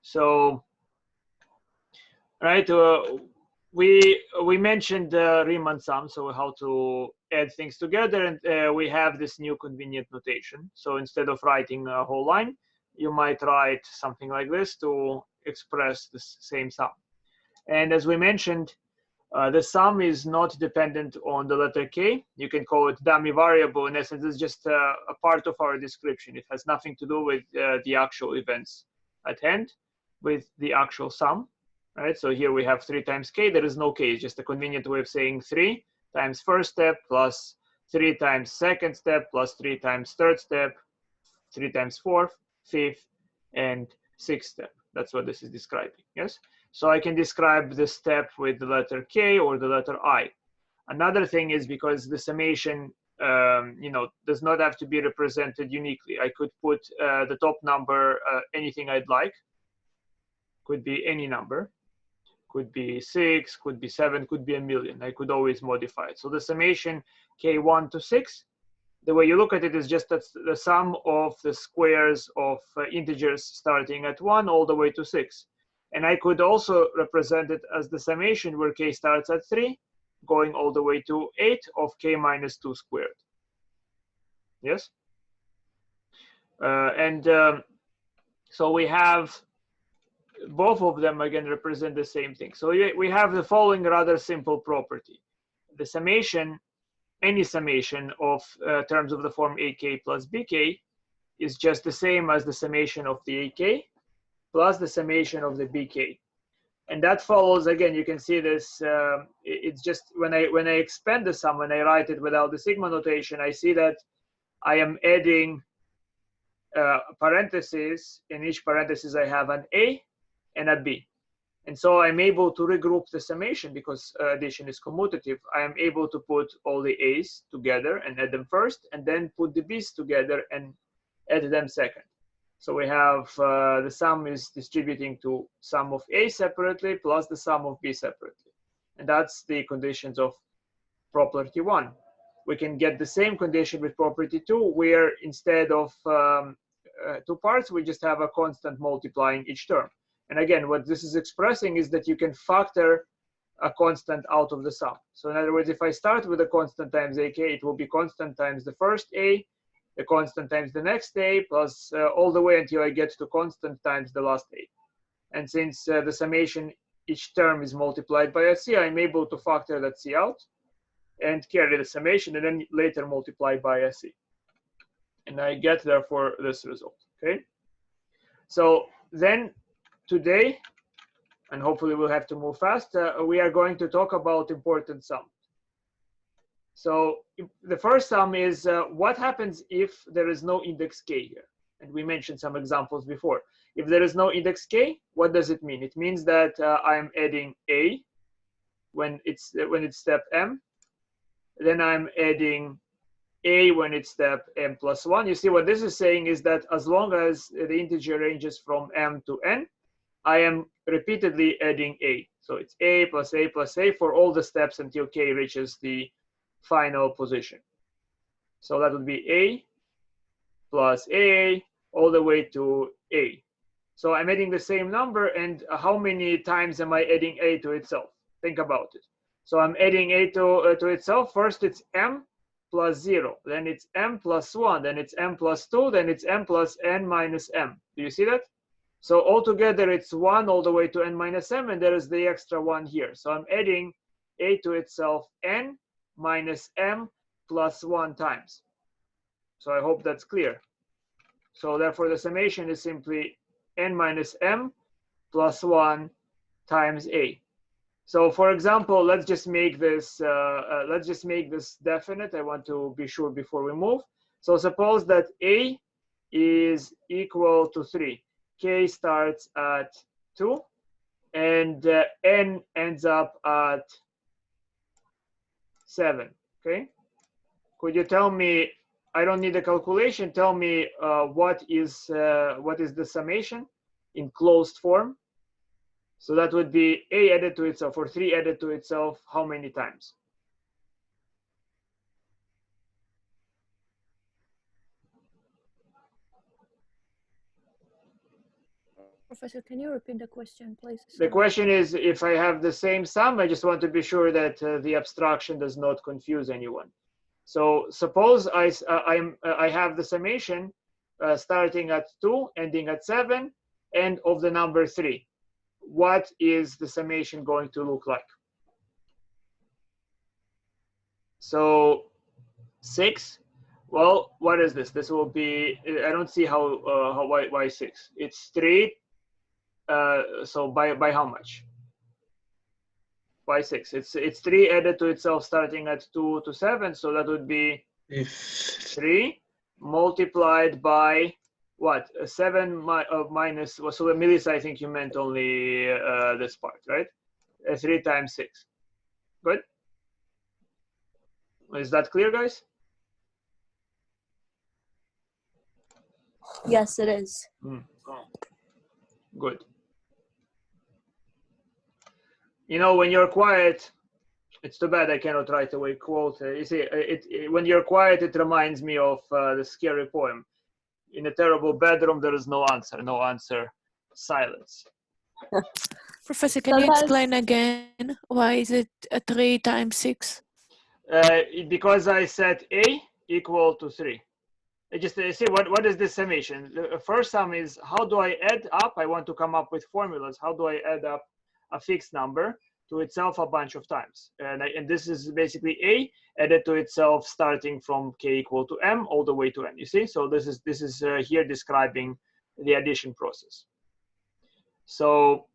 So, right, we mentioned Riemann sum, so how to add things together, and we have this new convenient notation. So instead of writing a whole line, you might write something like this to express the same sum. And as we mentioned, the sum is not dependent on the letter k. You can call it dummy variable. In essence, it's just a part of our description. It has nothing to do with the actual events at hand, with the actual sum. Right? So here we have 3 times k. There is no k. It's just a convenient way of saying 3 times first step plus 3 times second step plus 3 times third step, 3 times fourth, fifth, and sixth step. That's what this is describing. Yes. So I can describe the step with the letter k or the letter I. Another thing is because the summation, does not have to be represented uniquely. I could put the top number anything I'd like. Could be any number. Could be 6, could be 7, could be a million. I could always modify it. So the summation k1 to 6, the way you look at it is just that the sum of the squares of integers starting at 1 all the way to 6. And I could also represent it as the summation where k starts at 3, going all the way to 8 of k minus 2 squared. Yes? So we have both of them again represent the same thing. So we have the following rather simple property. The summation, any summation of terms of the form ak plus bk is just the same as the summation of the ak plus the summation of the bk. And that follows, again, you can see this, it's just when I expand the sum, when I write it without the sigma notation, I see that I am adding parentheses. In each parenthesis I have an a and a b. And so I'm able to regroup the summation because addition is commutative. I am able to put all the a's together and add them first, and then put the b's together and add them second. So we have the sum is distributing to sum of a separately plus the sum of b separately. And that's the conditions of property 1. We can get the same condition with property 2, where instead of 2 parts, we just have a constant multiplying each term. And again, what this is expressing is that you can factor a constant out of the sum. So in other words, if I start with a constant times ak, it will be constant times the first a, the constant times the next a, plus all the way until I get to constant times the last a. And since the summation, each term is multiplied by a c, I'm able to factor that c out and carry the summation and then later multiply by a c. And I get, therefore, this result. Okay. So then today, and hopefully we'll have to move fast, we are going to talk about important sums. So the first sum is what happens if there is no index k here? And we mentioned some examples before. If there is no index k, what does it mean? It means that I'm adding a when it's step m. Then I'm adding a when it's step m plus 1. You see what this is saying is that as long as the integer ranges from m to n, I am repeatedly adding a. So it's a plus a plus a for all the steps until k reaches the final position. So that would be a plus a all the way to a. So I'm adding the same number, and how many times am I adding a to itself? Think about it. So I'm adding a to itself. First it's m plus 0, then it's m plus 1, then it's m plus 2, then it's m plus n minus m. Do you see that? So altogether it's 1 all the way to n minus m, and there is the extra 1 here. So I'm adding a to itself n minus m plus 1 times. So I hope that's clear. So therefore the summation is simply n minus m plus 1 times a. So for example, let's just make this definite. I want to be sure before we move. So suppose that a is equal to 3. K starts at 2, and n ends up at 7. Okay. Could you tell me? I don't need a calculation. Tell me what is the summation in closed form? So that would be a added to itself, or 3 added to itself, how many times? Professor, can you repeat the question, please? The question is, if I have the same sum, I just want to be sure that the abstraction does not confuse anyone. So suppose I have the summation starting at 2, ending at 7, and of the number 3. What is the summation going to look like? So 6. Well, what is this? This will be, I don't see why 6. It's 3. So by how much? By 6. It's 3 added to itself starting at 2 to 7. So that would be 3 multiplied by what? 7 minus. Well, so Melissa, I think you meant only this part, right? 3 times 6. Good. Is that clear, guys? Yes, it is. Good. You know, when you're quiet, it's too bad I cannot write away quote. You see, when you're quiet, it reminds me of the scary poem. In a terrible bedroom, there is no answer. No answer. Silence. Professor, can you explain again why is it 3 times 6? Because I set A equal to 3. Just see what is this summation? The first sum is how do I add up? I want to come up with formulas. How do I add up a fixed number to itself a bunch of times? And this is basically A added to itself starting from k equal to m all the way to n. You see? So this is here describing the addition process. So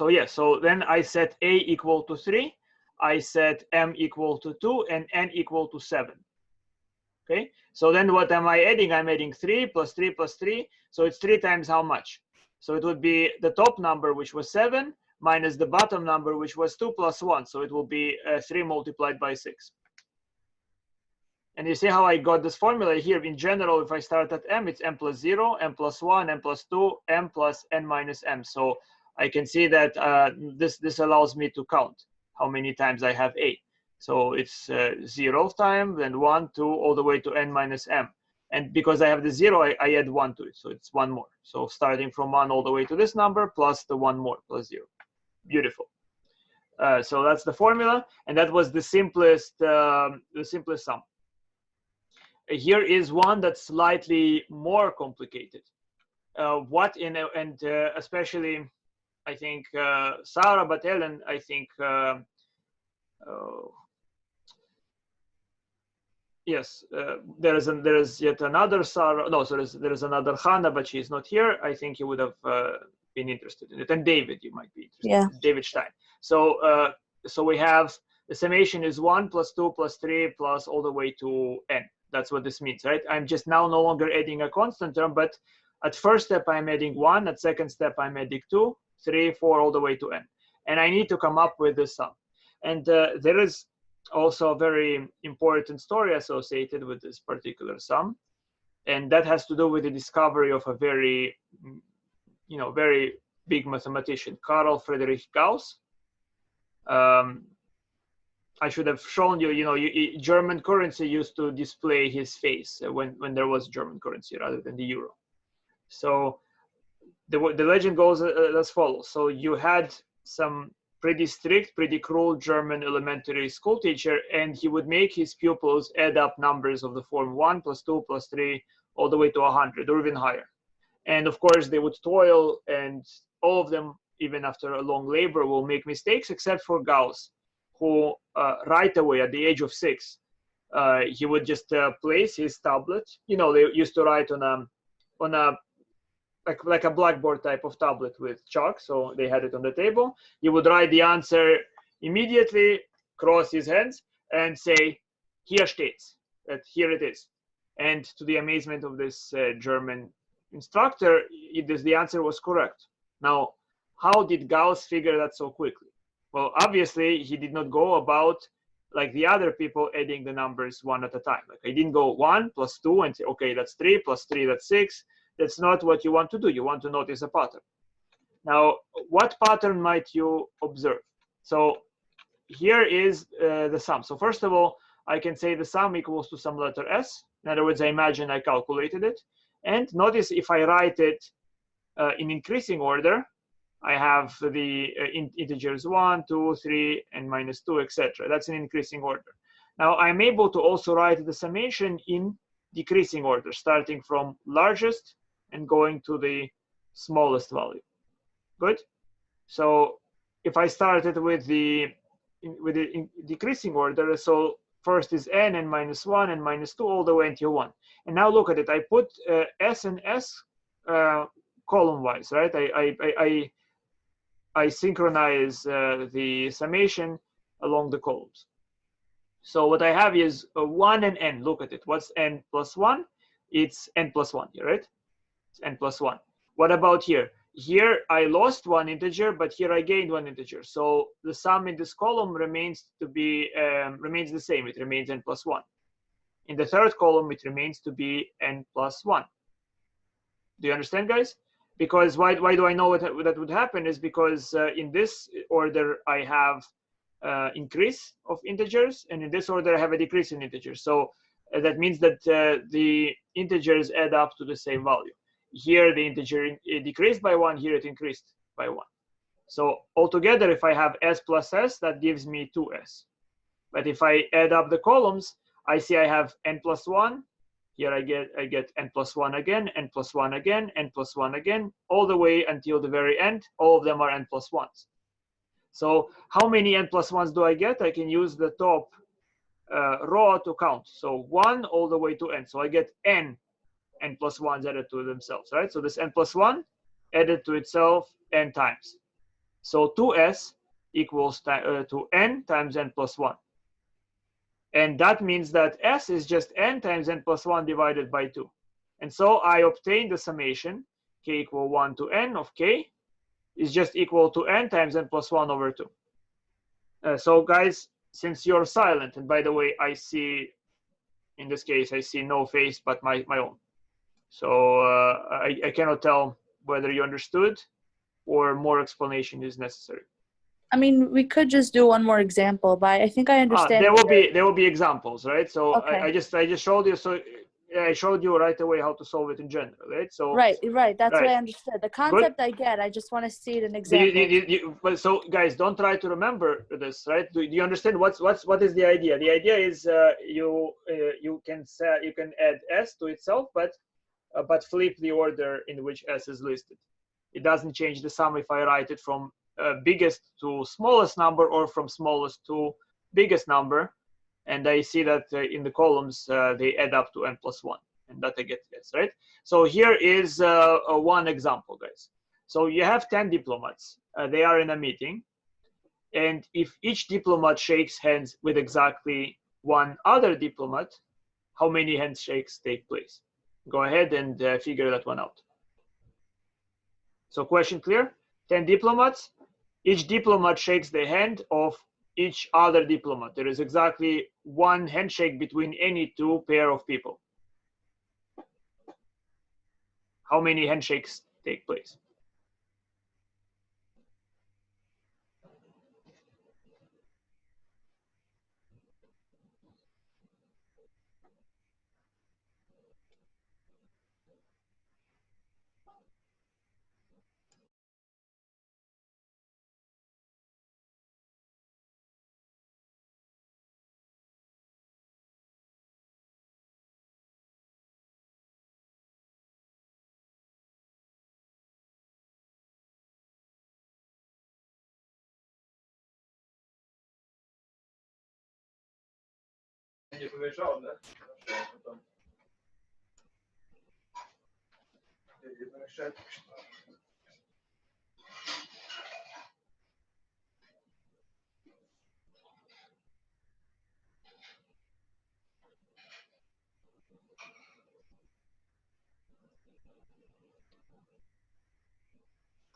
yeah. So then I set A equal to 3. I set m equal to 2 and n equal to 7. Okay, so then what am I adding? I'm adding 3 plus 3 plus 3. So it's 3 times how much? So it would be the top number, which was 7, minus the bottom number, which was 2 plus 1. So it will be 3 multiplied by 6. And you see how I got this formula here? In general, if I start at m, it's m plus 0, m plus 1, m plus 2, m plus n minus m. So I can see that this allows me to count how many times I have A. So it's 0 time, then 1, 2, all the way to n minus m. And because I have the 0, I add 1 to it. So it's 1 more. So starting from 1 all the way to this number, plus the 1 more, plus 0. Beautiful. So that's the formula. And that was the simplest sum. Here is one that's slightly more complicated. Especially, I think, Sarah, but Ellen, I think, yes, there is yet another Sarah. No, so there is another Hannah, but she's not here. I think you would have been interested in it. And David, you might be interested. Yeah. David Stein. So we have the summation is 1 plus 2 plus 3 plus all the way to n. That's what this means, right? I'm just now no longer adding a constant term, but at first step I'm adding 1. At second step I'm adding 2, 3, 4, all the way to n. And I need to come up with this sum. And there is also a very important story associated with this particular sum, and that has to do with the discovery of a very, very big mathematician, Carl Friedrich Gauss. I should have shown you, German currency used to display his face when there was German currency rather than the euro. So the legend goes as follows. So you had some pretty strict, pretty cruel German elementary school teacher, and he would make his pupils add up numbers of the form 1 plus 2 plus 3 all the way to 100 or even higher. And of course they would toil, and all of them, even after a long labor, will make mistakes, except for Gauss, who right away at the age of 6, he would just place his tablet. They used to write on a like a blackboard type of tablet with chalk, so they had it on the table. He would write the answer immediately, cross his hands, and say, "Hier steht's," that here it is. And to the amazement of this German instructor, the answer was correct. Now, how did Gauss figure that so quickly? Well, obviously, he did not go about like the other people adding the numbers one at a time. Like, I didn't go 1 plus 2 and say, okay, that's 3 plus 3, that's 6. That's not what you want to do. You want to notice a pattern. Now, what pattern might you observe? So here is the sum. So first of all, I can say the sum equals to some letter S. In other words, I imagine I calculated it. And notice if I write it in increasing order, I have the integers 1, 2, 3, and -2, etc. That's in increasing order. Now I'm able to also write the summation in decreasing order, starting from largest and going to the smallest value. Good. So if I started with the decreasing order, so first is n and -1 and -2 all the way until 1. And now look at it. I put s and s column wise, right? I synchronize the summation along the columns. So what I have is 1 and n. Look at it. What's n plus 1? It's n plus 1 here, right? It's n plus 1. What about here? Here I lost one integer, but here I gained one integer. So the sum in this column remains the same. It remains n plus 1. In the third column, it remains to be n plus 1. Do you understand, guys? Because why do I know that would happen is because in this order I have increase of integers, and in this order I have a decrease in integers. So that means that the integers add up to the same value. Here the integer decreased by 1, here it increased by 1. So altogether, if I have s plus s, that gives me 2s. But if I add up the columns, I see I have n plus 1. Here I get n plus 1 again, n plus 1 again, n plus 1 again, all the way until the very end. All of them are n plus 1s. So how many n plus 1s do I get? I can use the top row to count. So 1 all the way to n. So I get n plus 1s added to themselves, right? So this n plus 1 added to itself n times. So 2s equals to n times n plus 1. And that means that s is just n times n plus 1 divided by 2. And so I obtain the summation k equal 1 to n of k is just equal to n times n plus 1 over 2. So guys, since you're silent, and by the way, I see, in this case, I see no face but my own. So I cannot tell whether you understood or more explanation is necessary. I mean, we could just do one more example, but I think I understand. There will be examples, right? So okay. I just showed you. So I showed you right away how to solve it in general, right? So right. That's right. what I understood. The concept I get. I just want to see it in example. So guys, don't try to remember this, right? Do you understand what is the idea? The idea is you can add s to itself, but flip the order in which s is listed. It doesn't change the sum if I write it from biggest to smallest number or from smallest to biggest number. And I see that in the columns, they add up to n plus 1. And that I get s, right? So here is one example, guys. So you have 10 diplomats. They are in a meeting. And if each diplomat shakes hands with exactly one other diplomat, how many handshakes take place? Go ahead and figure that one out. So question clear? 10 diplomats. Each diplomat shakes the hand of each other diplomat. There is exactly one handshake between any two pair of people. How many handshakes take place? В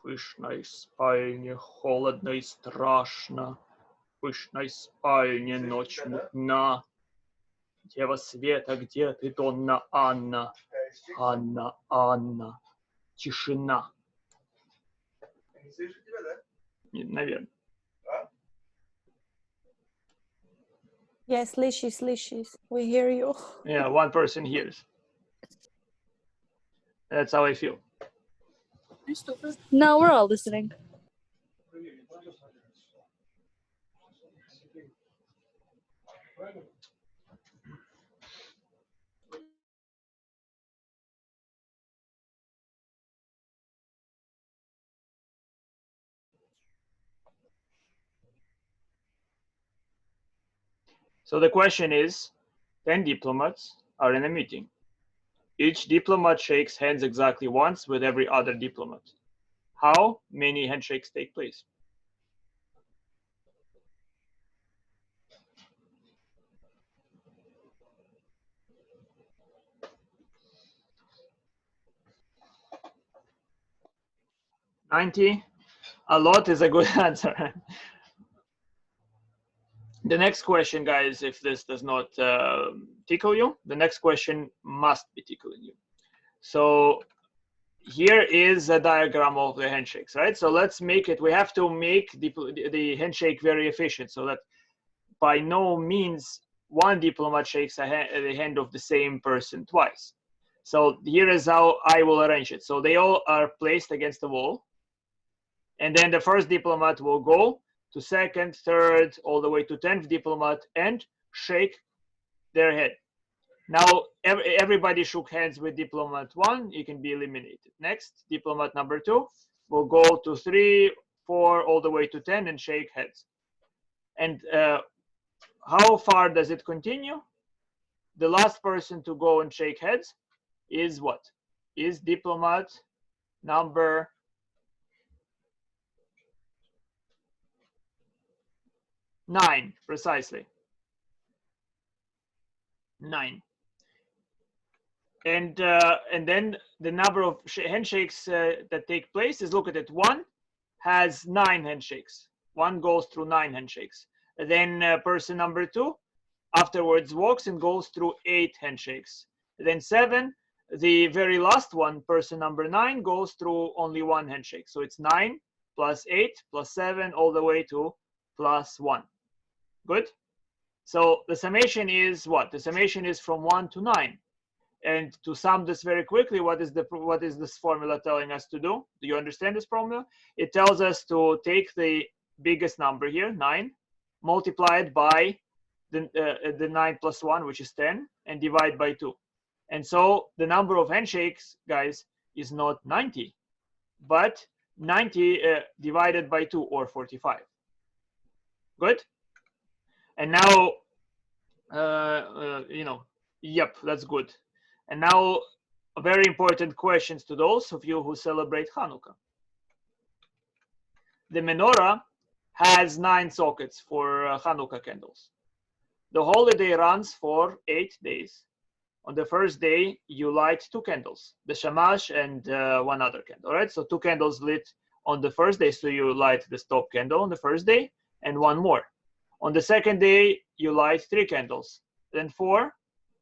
пышной спальне холодно и страшно, в пышной спальне ночь мутна. Дева Света, где ты, Донна Анна? Анна, Анна, тишина. Не слышит тебя, да? Наверное. Yes, слышишь. We hear you. Yeah, one person hears. That's how I feel. You stupid? No, we're all listening. So the question is, 10 diplomats are in a meeting. Each diplomat shakes hands exactly once with every other diplomat. How many handshakes take place? $90. A lot is a good answer. The next question, guys, if this does not tickle you, the next question must be tickling you. So here is a diagram of the handshakes, right? So let's make it, we have to make the handshake very efficient so that by no means one diplomat shakes the hand of the same person twice. So here is how I will arrange it. So they all are placed against the wall. And then the first diplomat will go to second, third, all the way to 10th diplomat and shake their head. Now, everybody shook hands with diplomat 1, you can be eliminated. Next, diplomat number 2 will go to 3, 4, all the way to 10 and shake heads. And how far does it continue? The last person to go and shake heads is what? Is diplomat number 9, precisely. 9. And then the number of handshakes that take place is, look at it, 1 has 9 handshakes. 1 goes through 9 handshakes. And then person number 2 afterwards walks and goes through 8 handshakes. And then 7, the very last one, person number 9, goes through only 1 handshake. So it's 9 plus 8 plus 7 all the way to plus 1. Good? So the summation is what? The summation is from 1 to 9. And to sum this very quickly, what is this formula telling us to do? Do you understand this formula? It tells us to take the biggest number here, 9, multiply it by the 9 plus 1, which is 10, and divide by 2. And so the number of handshakes, guys, is not 90, but 90 divided by 2, or 45. Good? And now, yep, that's good. And now, very important questions to those of you who celebrate Hanukkah. The menorah has 9 sockets for Hanukkah candles. The holiday runs for 8 days. On the first day, you light 2 candles, the shamash and 1 other candle, right? So 2 candles lit on the first day, so you light the stop candle on the first day, and 1 more. On the second day, you light 3 candles, then 4,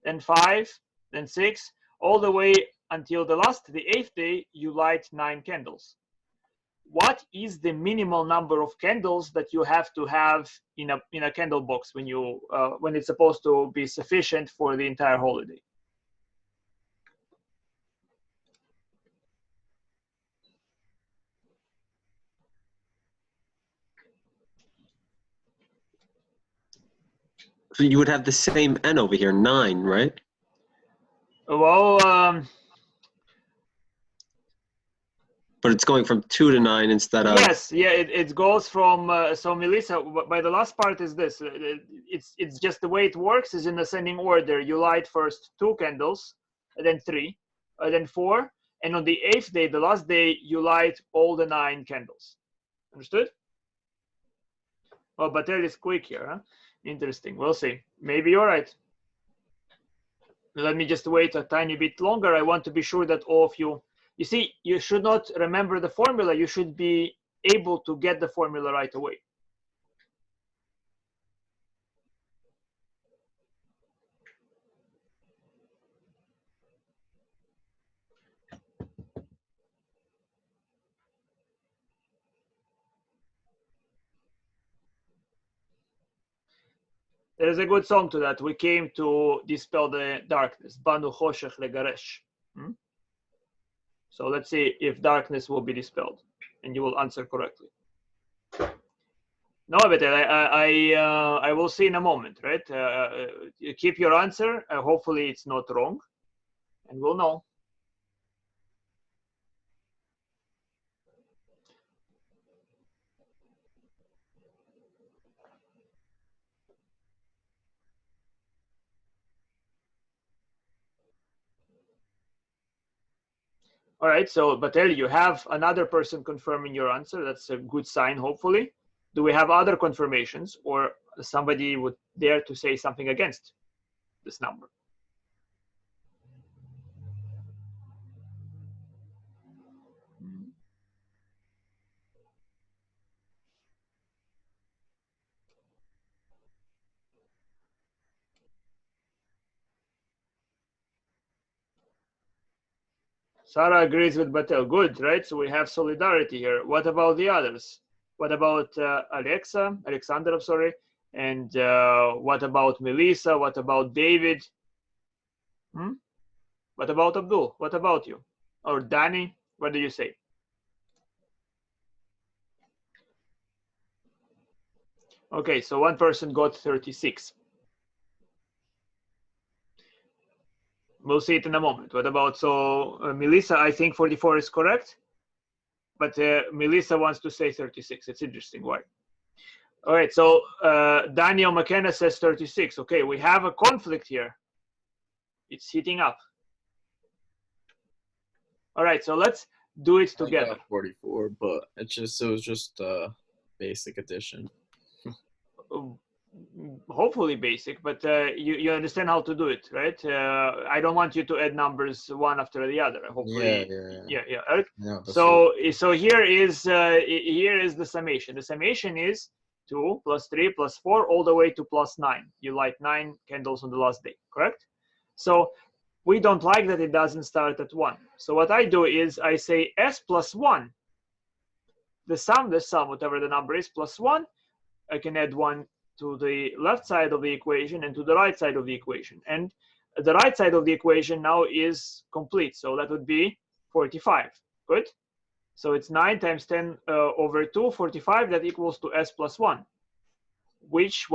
then 5, then 6, all the way until the 8th day, you light 9 candles. What is the minimal number of candles that you have to have in a candle box when it's supposed to be sufficient for the entire holiday? So you would have the same n over here, 9, right? Well, but it's going from 2 to 9 instead of. Yes, yeah, it goes from. So Melissa, by the last part is this. It's just the way it works is in ascending order. You light first 2 candles, and then 3, and then 4, and on the 8th day, the last day, you light all the 9 candles. Understood? Oh, but that is quick here, huh? Interesting. We'll see. Maybe you're right. Let me just wait a tiny bit longer. I want to be sure that all of you. You see, you should not remember the formula. You should be able to get the formula right away. There's a good song to that. We came to dispel the darkness. Banu choshech legaresh. So let's see if darkness will be dispelled, and you will answer correctly. No, but I will see in a moment, right? You keep your answer. Hopefully it's not wrong, and we'll know. All right, so Batel, you have another person confirming your answer. That's a good sign, hopefully. Do we have other confirmations, or somebody would dare to say something against this number? Sarah agrees with Batel. Good, right? So we have solidarity here. What about the others? What about Alexander, I'm sorry. And what about Melissa? What about David? What about Abdul? What about you? Or Danny? What do you say? Okay, so one person got 36. We'll see it in a moment. What about, so Melissa, I think 44 is correct, but Melissa wants to say 36. It's interesting. Why? All right, so Daniel McKenna says 36. Okay, we have a conflict here. It's heating up. All right, so let's do it together. I got 44, but it was just basic addition. Hopefully basic, but you understand how to do it, right? I don't want you to add numbers one after the other. Hopefully, yeah. Right? Yeah, so here is the summation. The summation is 2 plus 3 plus 4 all the way to plus 9. You light 9 candles on the last day, correct? So we don't like that it doesn't start at 1. So what I do is I say s plus 1. The sum, whatever the number is, plus 1. I can add 1 to the left side of the equation and to the right side of the equation. And the right side of the equation now is complete. So that would be 45. Good. So it's 9 times 10 over 2, 45. That equals to s plus 1. Which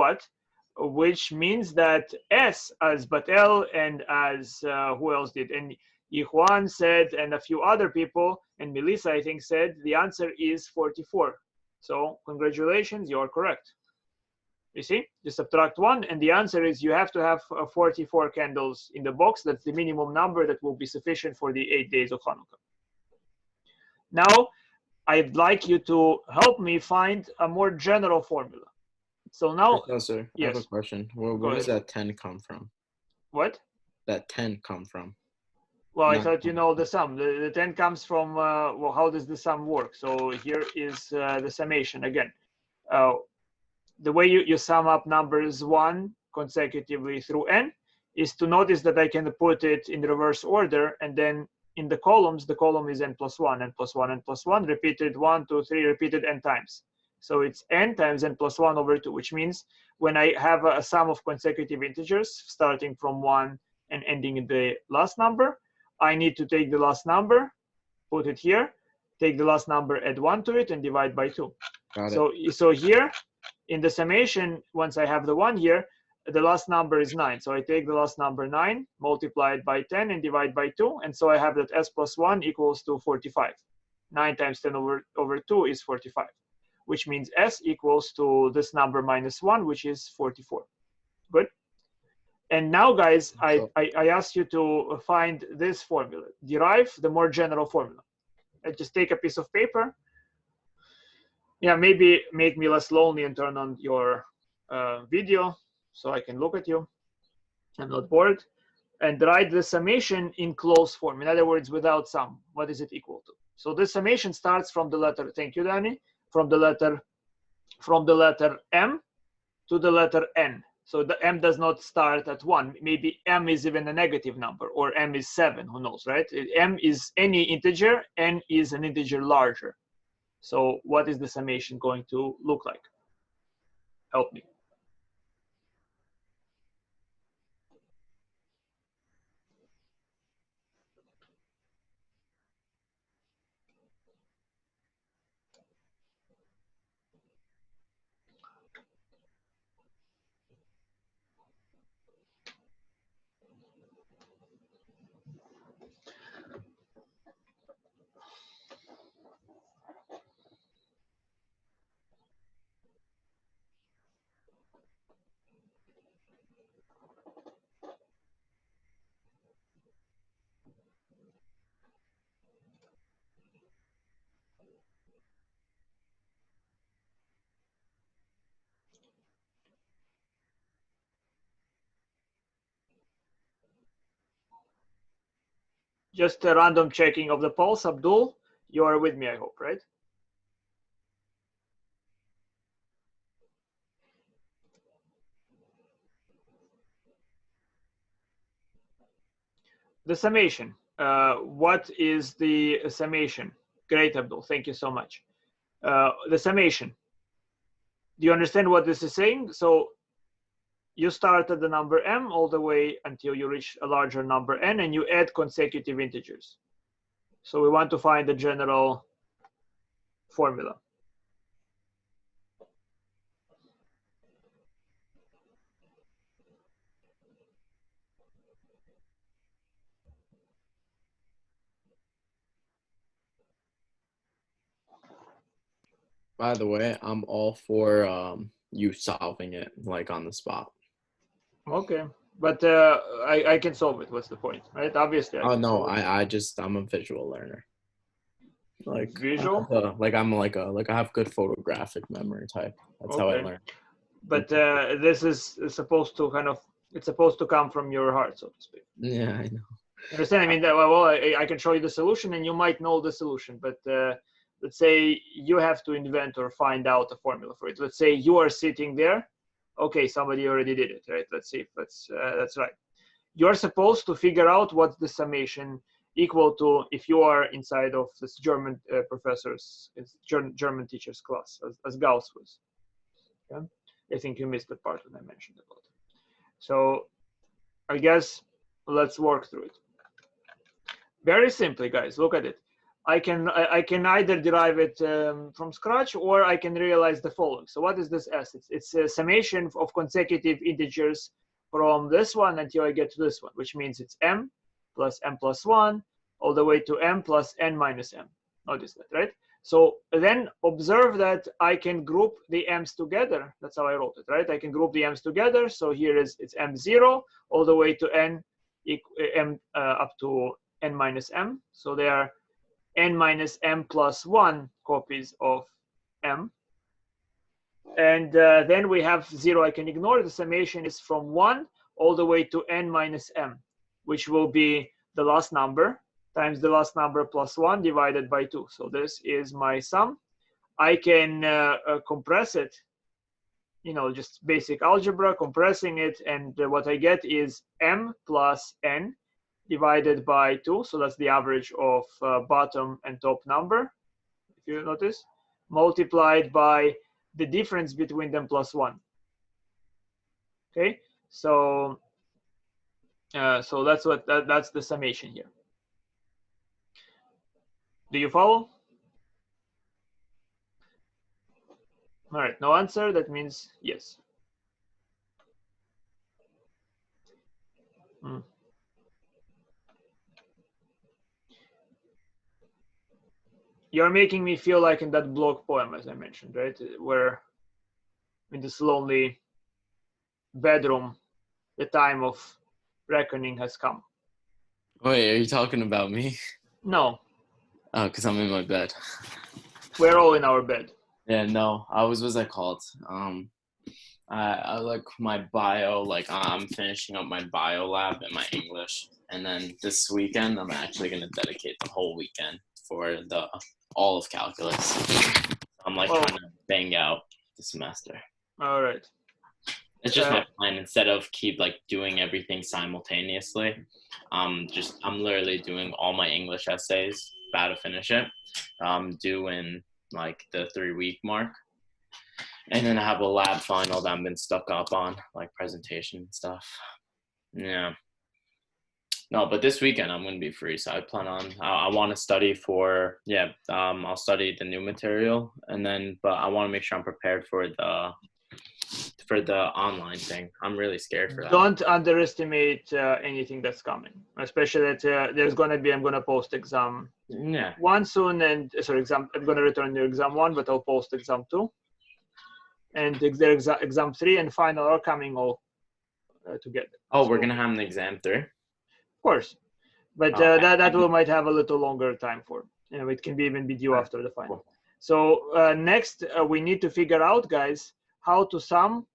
means that s, as Batel and as who else did? And Yihuan said, and a few other people, and Melissa, I think, said the answer is 44. So congratulations, you're correct. You see, you subtract 1, and the answer is you have to have 44 candles in the box. That's the minimum number that will be sufficient for the 8 days of Hanukkah. Now, I'd like you to help me find a more general formula. So now, Professor, yes. I have a question. Where does that 10 come from? What? That 10 come from? Well, I thought you know the sum. The 10 comes from, well, how does the sum work? So here is the summation again. The way you sum up numbers 1 consecutively through n is to notice that I can put it in reverse order, and then in the columns, the column is n plus 1, n plus 1, n plus 1, repeated 1, 2, 3, repeated n times. So it's n times n plus 1 over 2, which means when I have a sum of consecutive integers starting from 1 and ending in the last number, I need to take the last number, put it here, take the last number, add 1 to it, and divide by 2. So here, in the summation, once I have the 1 here, the last number is 9. So I take the last number 9, multiply it by 10, and divide by 2. And so I have that s plus 1 equals to 45. 9 times 10 over 2 is 45, which means s equals to this number minus 1, which is 44. Good? And now, guys, I asked you to find this formula. Derive the more general formula. I just take a piece of paper. Yeah, maybe make me less lonely and turn on your video so I can look at you. I'm not bored. And write the summation in closed form. In other words, without sum. What is it equal to? So this summation starts from the letter, thank you, Danny, from the letter M to the letter N. So the M does not start at 1. Maybe M is even a negative number, or M is 7, who knows, right? M is any integer, N is an integer larger. So what is the summation going to look like? Help me. Just a random checking of the pulse. Abdul, you are with me, I hope, right? The summation. What is the summation? Great, Abdul. Thank you so much. The summation. Do you understand what this is saying? So you start at the number m all the way until you reach a larger number n, and you add consecutive integers. So we want to find the general formula. By the way, I'm all for you solving it like on the spot. Okay, but I can solve it. What's the point, right? Obviously, Oh no, I'm a visual learner. Like visual. I have good photographic memory type. That's how I Okay. learn. But this is supposed to it's supposed to come from your heart, so to speak. Yeah, I know. Understand? I mean, well, I can show you the solution, and you might know the solution, but let's say you have to invent or find out a formula for it. Let's say you are sitting there. Okay, somebody already did it, right? Let's see if that's right. You're supposed to figure out what's the summation equal to if you are inside of this German professor's, German teacher's class, as Gauss was. Yeah? I think you missed the part when I mentioned about it. So I guess let's work through it. Very simply, guys, look at it. I can either derive it from scratch, or I can realize the following. So what is this S? It's a summation of consecutive integers from this one until I get to this one, which means it's m plus m plus 1 all the way to m plus n minus m. Notice that, right? So then observe that I can group the m's together. That's how I wrote it, right? I can group the m's together. So here it's m0 all the way to n up to n minus m. So there are n minus m plus 1 copies of m. And then we have 0 I can ignore. The summation is from 1 all the way to n minus m, which will be the last number times the last number plus 1 divided by 2. So this is my sum. I can compress it, you know, just basic algebra, compressing it, and what I get is m plus n divided by 2. So that's the average of bottom and top number, if you notice, multiplied by the difference between them plus 1. Okay, so that's the summation here. Do you follow? All right, no answer. That means yes. You're making me feel like in that blog poem, as I mentioned, right? Where in this lonely bedroom, the time of reckoning has come. Wait, are you talking about me? No. Oh, because I'm in my bed. We're all in our bed. Yeah, no. What's that called? I like my bio, like I'm finishing up my bio lab in my English. And then this weekend, I'm actually going to dedicate the whole weekend for all of calculus. I'm like trying to bang out the semester. All right. It's just my plan. Instead of keep like doing everything simultaneously, I'm literally doing all my English essays, about to finish it, due in like the 3-week mark. And then I have a lab final that I've been stuck up on, like presentation and stuff. Yeah. No, but this weekend I'm going to be free. So I plan on, I want to study for, I'll study the new material. And then, but I want to make sure I'm prepared for the online thing. I'm really scared for that. Don't underestimate anything that's coming, especially that there's going to be, I'm going to post exam 1 soon. And sorry, I'm going to return your exam 1, but I'll post exam 2. And exam 3 and final are coming all together. Oh, we're going to have an exam 3? Of course, but that we might have a little longer time for. You know, it can even be due after the final. So next, we need to figure out, guys, how to sum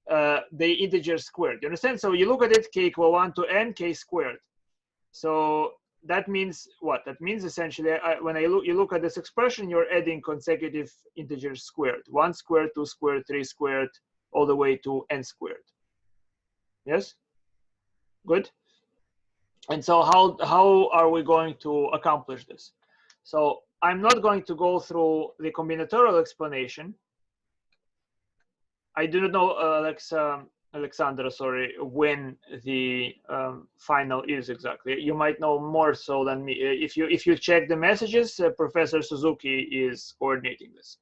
the integers squared. You understand? So you look at it, k equal 1 to n, k squared. So that means what? That means essentially, when you look at this expression, you're adding consecutive integers squared. 1 squared, 2 squared, 3 squared, all the way to n squared. Yes? Good? And so how are we going to accomplish this? So I'm not going to go through the combinatorial explanation. I do not know, Alexandra, sorry, when the final is exactly. You might know more so than me. If you check the messages, Professor Suzuki is coordinating this.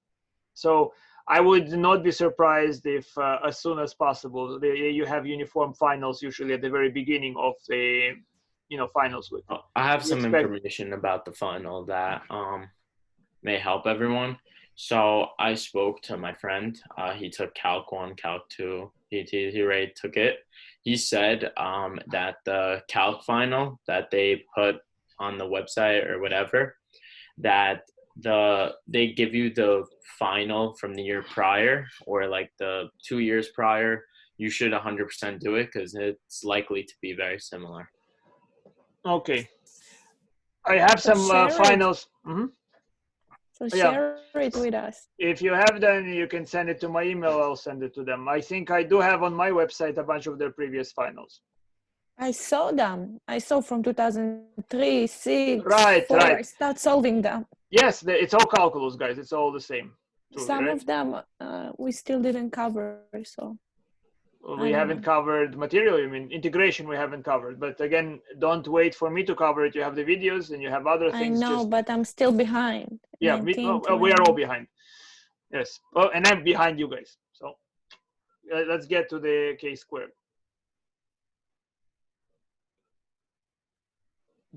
So I would not be surprised if as soon as possible, you have uniform finals usually at the very beginning of the finals week. I have some information about the final that may help everyone. So I spoke to my friend. He took Calc 1, Calc 2. He already took it. He said that the Calc final that they put on the website or whatever, that they give you the final from the year prior or like the 2 years prior. You should 100% do it because it's likely to be very similar. Okay. I have some finals. Mm-hmm. So share it with us. If you have them, you can send it to my email. I'll send it to them. I think I do have on my website a bunch of their previous finals. I saw them. I saw from 2003, 6, right, 4. right. I start solving them. Yes, it's all calculus, guys. It's all the same. Some of them we still didn't cover, so. We haven't covered material. I mean, integration we haven't covered. But again, don't wait for me to cover it. You have the videos and you have other things. I know, but I'm still behind. Yeah, we are all behind. Yes. Oh, and I'm behind you guys. So let's get to the k squared.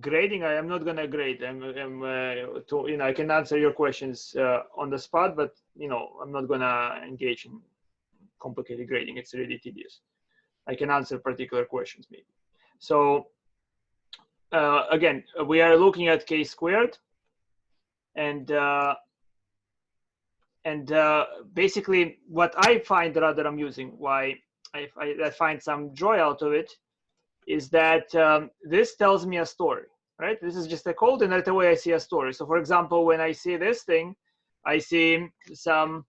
Grading, I am not gonna grade. I can answer your questions on the spot, but I'm not gonna engage in complicated grading. It's really tedious. I can answer particular questions maybe. So again, we are looking at k squared, and basically what I find rather amusing, why I find some joy out of it, is that this tells me a story, right? This is just a code, and right away I see a story. So for example, when I see this thing, I see some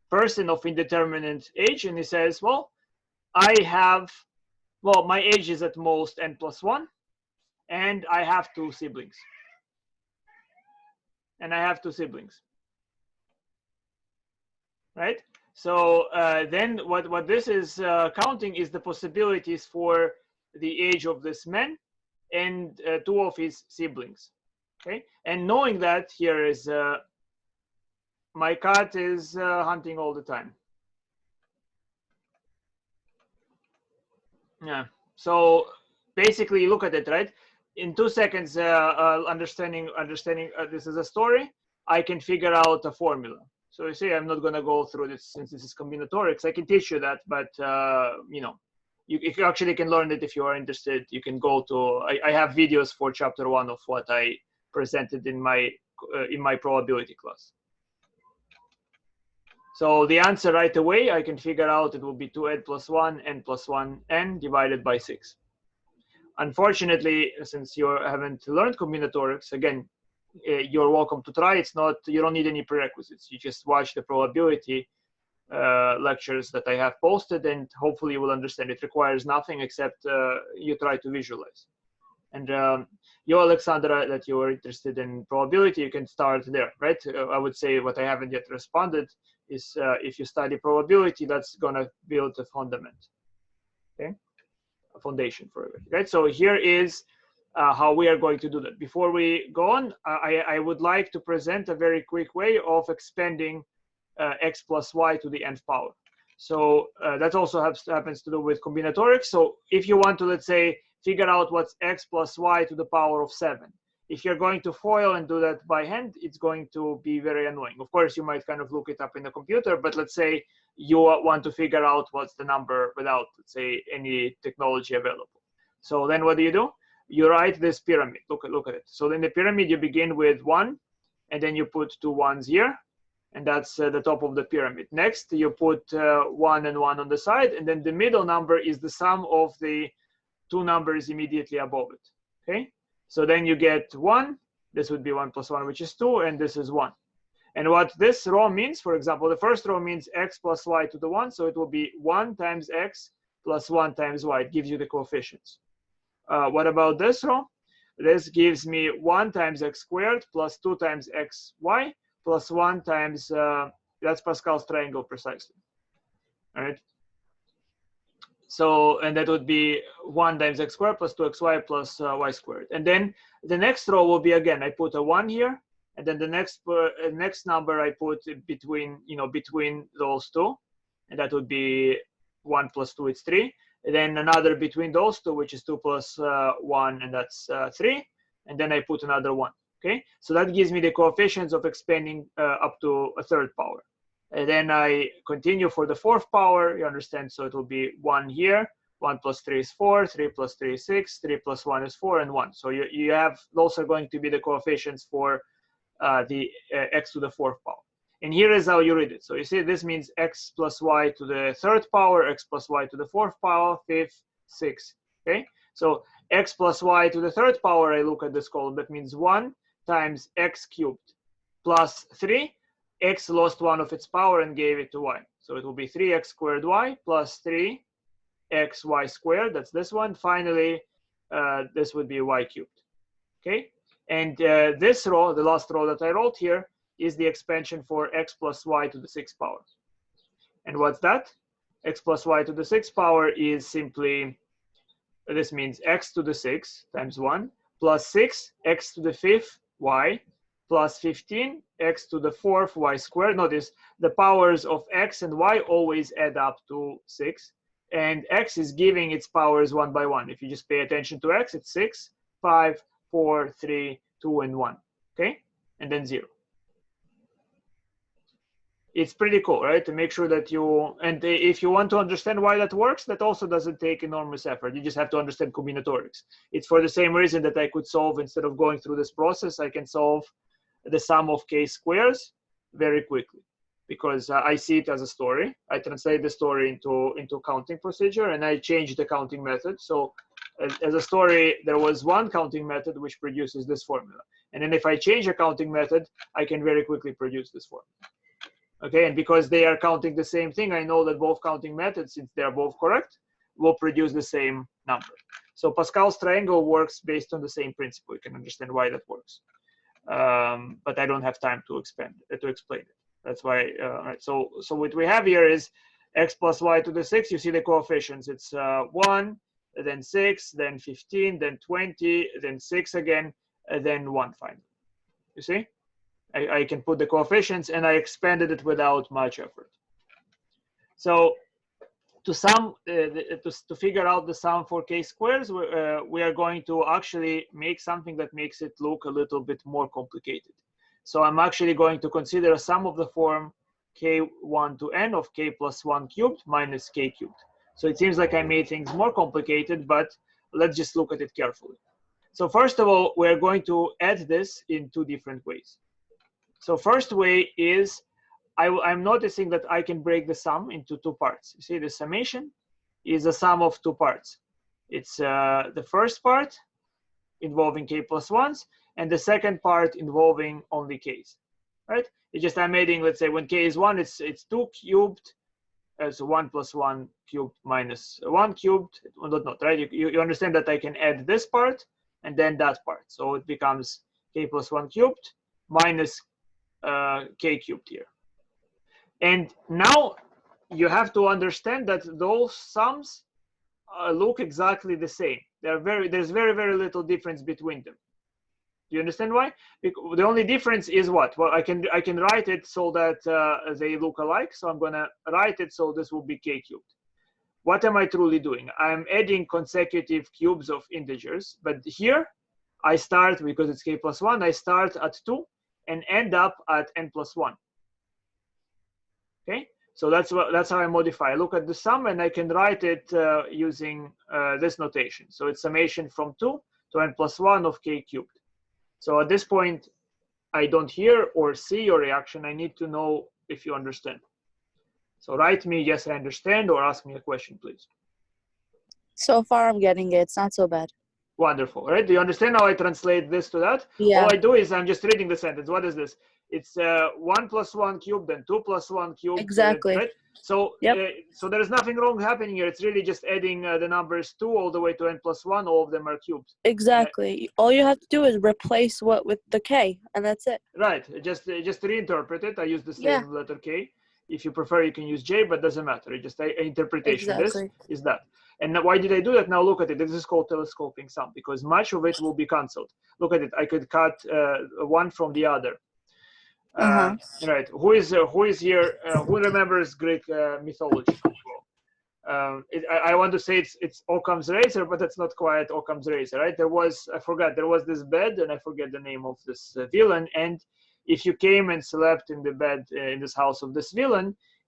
person of indeterminate age, and he says, well, my age is at most n+1, and I have 2 siblings. Right? So then what this is counting is the possibilities for the age of this man and 2 of his siblings. Okay? And knowing that, here is my cat is hunting all the time. Yeah. So basically, look at it, right? In 2 seconds, understanding this is a story, I can figure out a formula. So you see, I'm not going to go through this since this is combinatorics. I can teach you that, but you actually can learn it if you are interested. You can go to. I have videos for chapter 1 of what I presented in my probability class. So the answer right away, I can figure out it will be 2n+1, n+1n divided by 6. Unfortunately, since you haven't learned combinatorics, again, you're welcome to try. You don't need any prerequisites. You just watch the probability lectures that I have posted, and hopefully you will understand. It requires nothing except you try to visualize. And you, Alexandra, that you are interested in probability, you can start there, right? I would say what I haven't yet responded is if you study probability, that's going to build a fundament, okay? A foundation for it, right? So here is how we are going to do that. Before we go on, I would like to present a very quick way of expanding x plus y to the nth power. So that also happens to do with combinatorics. So if you want to, let's say, figure out what's x plus y to the power of 7. If you're going to FOIL and do that by hand, it's going to be very annoying. Of course, you might kind of look it up in the computer, but let's say you want to figure out what's the number without, let's say, any technology available. So then what do? You write this pyramid. Look at it. So in the pyramid, you begin with 1, and then you put 2 ones here, and that's the top of the pyramid. Next, you put 1 and 1 on the side, and then the middle number is the sum of the 2 numbers immediately above it. Okay. So then you get 1. This would be 1 plus 1, which is 2, and this is 1. And what this row means, for example, the first row means x plus y to the 1, so it will be 1 times x plus 1 times y. It gives you the coefficients. What about this row? This gives me 1 times x squared plus 2 times xy plus 1 times, that's Pascal's triangle precisely. All right. So, and that would be 1 times x squared plus 2xy plus y squared. And then the next row will be, again, I put a 1 here, and then the next number I put between, between those two, and that would be 1 plus 2, it's 3. And then another between those two, which is 2 plus 1, and that's 3. And then I put another 1. Okay, so that gives me the coefficients of expanding up to a third power. And then I continue for the fourth power, you understand? So it will be 1 here, 1 plus 3 is 4, 3 plus 3 is 6, 3 plus 1 is 4, and 1. So you have, those are going to be the coefficients for the x to the fourth power. And here is how you read it. So you see this means x plus y to the third power, x plus y to the fourth power, fifth, sixth. Okay, so x plus y to the third power, I look at this column, that means 1 times x cubed plus 3. X lost 1 of its power and gave it to y. So it will be 3x squared y plus 3xy squared. That's this one. Finally, this would be y cubed. Okay, and this row, the last row that I wrote here, is the expansion for x plus y to the 6th power. And what's that? X plus y to the 6th power is simply, this means x to the 6th times 1 plus 6 x to the 5th y plus 15 x to the 4th y squared. Notice the powers of x and y always add up to 6, and x is giving its powers one by one. If you just pay attention to x, it's 6, 5, 4, 3, 2, and 1. Okay, and then 0. It's pretty cool, right? To make sure that you, and if you want to understand why that works, that also doesn't take enormous effort. You just have to understand combinatorics. It's for the same reason that I could solve, instead of going through this process, I can solve the sum of k squares very quickly, because I see it as a story. I translate the story into counting procedure, and I change the counting method. So as a story, there was one counting method which produces this formula. And then if I change a counting method, I can very quickly produce this formula. Okay, and because they are counting the same thing, I know that both counting methods, since they are both correct, will produce the same number. So Pascal's triangle works based on the same principle. You can understand why that works. But I don't have time to explain it. That's why. Right. So what we have here is x plus y to the 6. You see the coefficients. It's 1, then 6, then 15, then 20, then 6 again, and then 1 finally. You see? I can put the coefficients, and I expanded it without much effort. So to sum, to figure out the sum for k squares, we are going to actually make something that makes it look a little bit more complicated. So I'm actually going to consider a sum of the form k1 to n of k plus 1 cubed minus k cubed. So it seems like I made things more complicated, but let's just look at it carefully. So first of all, we're going to add this in 2 different ways. So first way is, I'm noticing that I can break the sum into 2 parts. You see, the summation is a sum of 2 parts. It's the first part involving k plus 1s, and the second part involving only k's, right? It's just I'm adding, let's say when k is 1, it's 2 cubed, so 1 plus 1 cubed minus 1 cubed, not, right? You understand that I can add this part and then that part. So it becomes k plus 1 cubed minus k cubed here. And now you have to understand that those sums look exactly the same. There's very, very little difference between them. Do you understand why? Because the only difference is what? Well, I can write it so that they look alike. So I'm going to write it so this will be k cubed. What am I truly doing? I'm adding consecutive cubes of integers. But here I start, because it's k plus 1, I start at 2 and end up at n plus 1. Okay, so that's how I modify. I look at the sum, and I can write it using this notation. So it's summation from 2 to n plus 1 of k cubed. So at this point, I don't hear or see your reaction. I need to know if you understand. So write me, yes, I understand, or ask me a question, please. So far, I'm getting it. It's not so bad. Wonderful, right? Do you understand how I translate this to that? Yeah. All I do is I'm just reading the sentence. What is this? It's 1 plus 1 cubed, then 2 plus 1 cubed. Exactly. Right? So, Yep. So there is nothing wrong happening here. It's really just adding the numbers 2 all the way to n plus 1. All of them are cubed. Exactly. All you have to do is replace what with the k, and that's it. Right. Just reinterpret it. I use the same Yeah. letter k. If you prefer, you can use j, but doesn't matter. It just interpretation. Exactly. This is that. And why did I do that? Now look at it. This is called telescoping sum because much of it will be cancelled. Look at it. I could cut one from the other. Right. Who is here? Who remembers Greek mythology? I want to say it's Occam's razor, but it's not quite Occam's razor, right? There was this bed, and I forget the name of this villain. And if you came and slept in the bed in this house of this villain,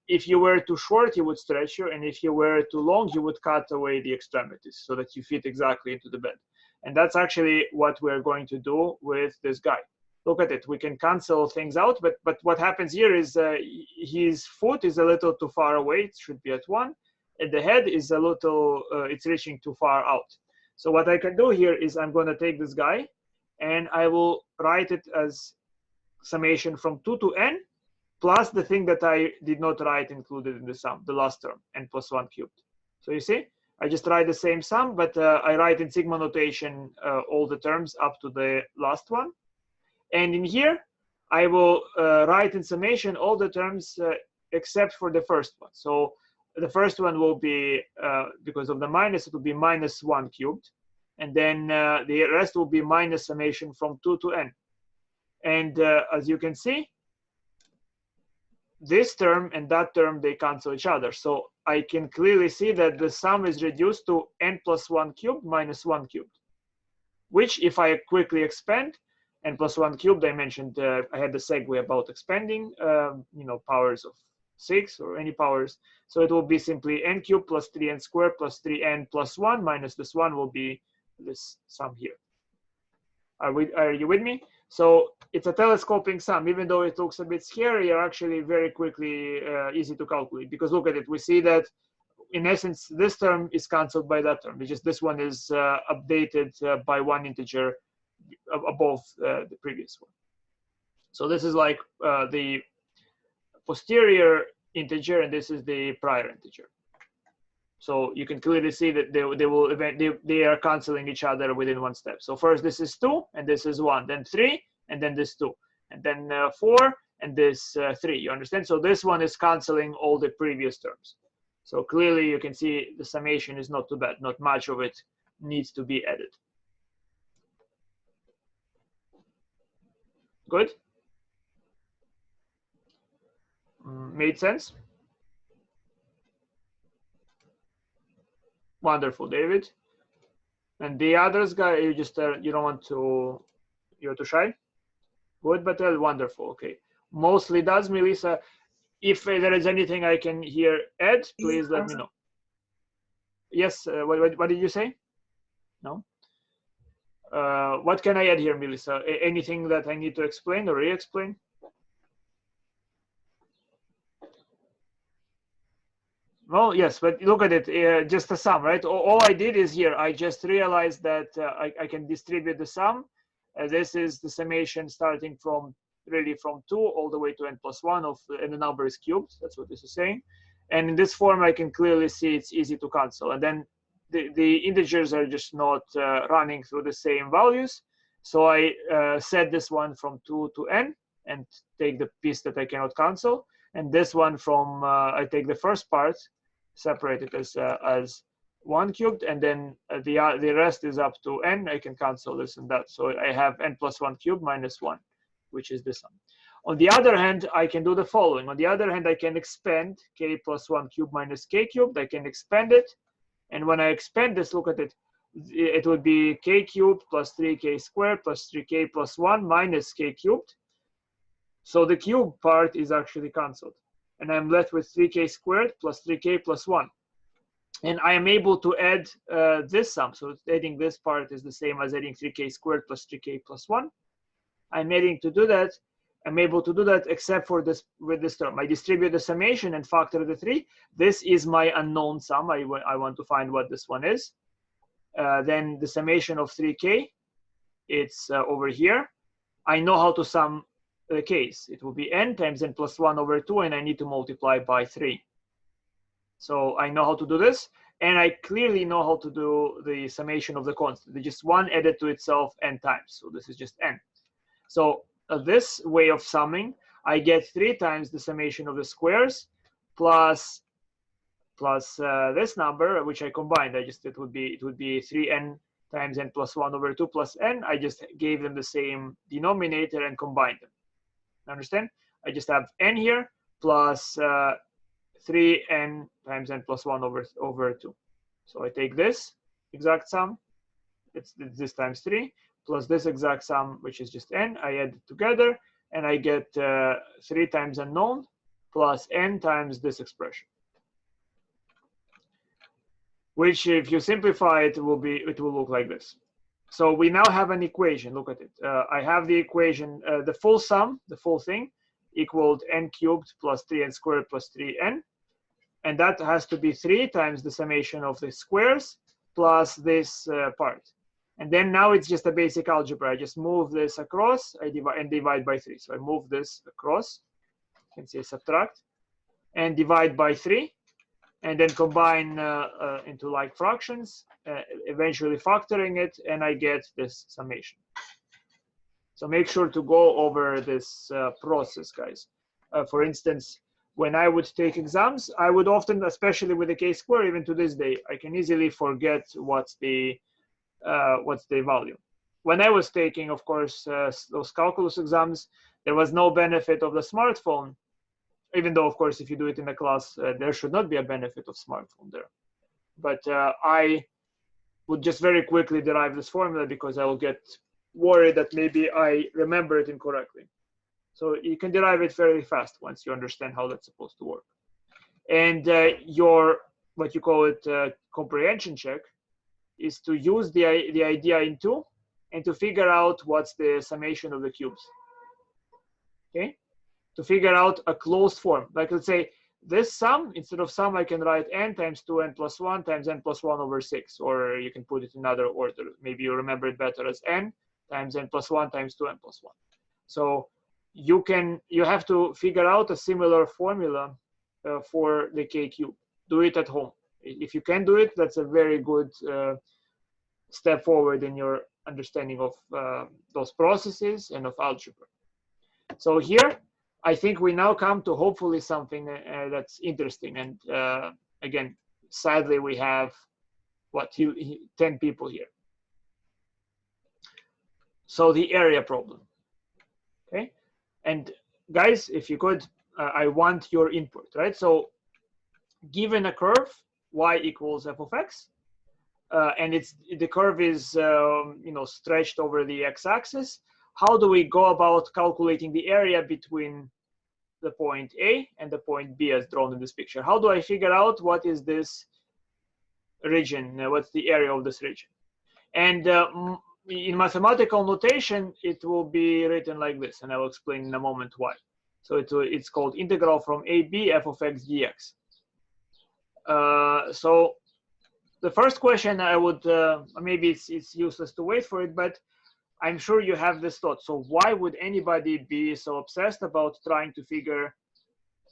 if you were too short, he would stretch you, and if you were too long, he would cut away the extremities so that you fit exactly into the bed. And that's actually what we're going to do with this guy. Look at it. We can cancel things out, but what happens here is his foot is a little too far away. It should be at 1. And the head is a little, it's reaching too far out. So what I can do here is I'm going to take this guy, and I will write it as summation from 2 to n, plus the thing that I did not write included in the sum, the last term, n plus 1 cubed. So you see, I just write the same sum, but I write in sigma notation all the terms up to the last one. And in here, I will write in summation all the terms except for the first one. So the first one will be, because of the minus, it will be minus 1 cubed. And then the rest will be minus summation from 2 to n. And as you can see, this term and that term, they cancel each other. So I can clearly see that the sum is reduced to n plus 1 cubed minus 1 cubed, which if I quickly expand, n plus 1 cubed, I mentioned, I had the segue about expanding, powers of 6 or any powers. So it will be simply n cubed plus 3n squared plus 3n plus 1 minus this 1 will be this sum here. Are you with me? So it's a telescoping sum. Even though it looks a bit scary, are actually very quickly easy to calculate, because look at it. We see that in essence, this term is cancelled by that term. It's just this one is updated by 1 integer above the previous one. So this is like the posterior integer, and this is the prior integer. So you can clearly see that they are canceling each other within one step. So first this is 2, and this is 1, then 3, and then this 2, and then 4, and this 3. You understand? So this one is canceling all the previous terms. So clearly you can see the summation is not too bad. Not much of it needs to be added. Good? Made sense? Wonderful, David. And the others guy, you just you don't want to, you're too shy. Good, but wonderful. Okay, mostly does. Melissa, if there is anything I can here add, please let me know. Yes. What did you say? No. What can I add here, Melissa? Anything that I need to explain or re-explain? Well, yes, but look at it, just a sum, right? All I did is here, I just realized that I can distribute the sum. This is the summation starting from, really from 2 all the way to n plus 1 and the number is cubed. That's what this is saying. And in this form, I can clearly see it's easy to cancel. And then the integers are just not running through the same values. So I set this one from 2 to n and take the piece that I cannot cancel. And this one from, I take the first part, separate it as 1 cubed, and then the rest is up to n. I can cancel this and that. So I have n plus 1 cubed minus 1, which is the sum. On the other hand, I can do the following. On the other hand, I can expand k plus 1 cubed minus k cubed. I can expand it. And when I expand this, look at it. It would be k cubed plus 3k squared plus 3k plus 1 minus k cubed. So the cube part is actually cancelled. And I'm left with 3k squared plus 3k plus 1. And I am able to add this sum. So adding this part is the same as adding 3k squared plus 3k plus 1. I'm able to do that except for this with this term. I distribute the summation and factor the 3. This is my unknown sum. I want to find what this one is. then the summation of 3k, it's over here. I know how to sum the k's. It will be n times n plus 1 over 2, and I need to multiply by 3. So I know how to do this, and I clearly know how to do the summation of the constant. It's just 1 added to itself n times. So this is just n. So this way of summing, I get 3 times the summation of the squares plus this number, which I combined. It would be 3n times n plus 1 over 2 plus n. I just gave them the same denominator and combined them. Understand? I just have n here plus 3n times n plus 1 over 2. So I take this exact sum, it's this times 3, plus this exact sum, which is just n. I add it together, and I get 3 times unknown plus n times this expression, which, if you simplify it, will look like this. So we now have an equation. Look at it. I have the equation, the full sum, the full thing, equaled n cubed plus 3n squared plus 3n. And that has to be 3 times the summation of the squares plus this part. And then now it's just a basic algebra. I just move this across, I divide by 3. So I move this across, you can say subtract, and divide by 3, and then combine into like fractions, eventually factoring it, and I get this summation. So make sure to go over this process, guys. For instance, when I would take exams, I would often, especially with the k-square, even to this day, I can easily forget what's the value. When I was taking, of course, those calculus exams, there was no benefit of the smartphone, even though, of course, if you do it in a class, there should not be a benefit of smartphone there. But I would just very quickly derive this formula because I will get worried that maybe I remember it incorrectly. So you can derive it very fast once you understand how that's supposed to work. And your, what you call it, comprehension check is to use the idea in 2 and to figure out what's the summation of the cubes. Okay? To figure out a closed form. Like, let's say this sum, instead of sum, I can write n times 2n plus 1 times n plus 1 over 6. Or you can put it in another order. Maybe you remember it better as n times n plus 1 times 2n plus 1. So you have to figure out a similar formula for the k cube. Do it at home. If you can do it, that's a very good step forward in your understanding of those processes and of algebra. So here, I think we now come to hopefully something that's interesting. And again, sadly, we have, what, 10 people here. So the area problem, okay? And guys, if you could, I want your input, right? So given a curve, y equals f of x, and the curve is stretched over the x-axis, how do we go about calculating the area between the point A and the point B as drawn in this picture? How do I figure out what is this region, what's the area of this region? And in mathematical notation, it will be written like this, and I will explain in a moment why. So it's called integral from AB f of x dx. So the first question I would, maybe it's useless to wait for it, but I'm sure you have this thought. So why would anybody be so obsessed about trying to figure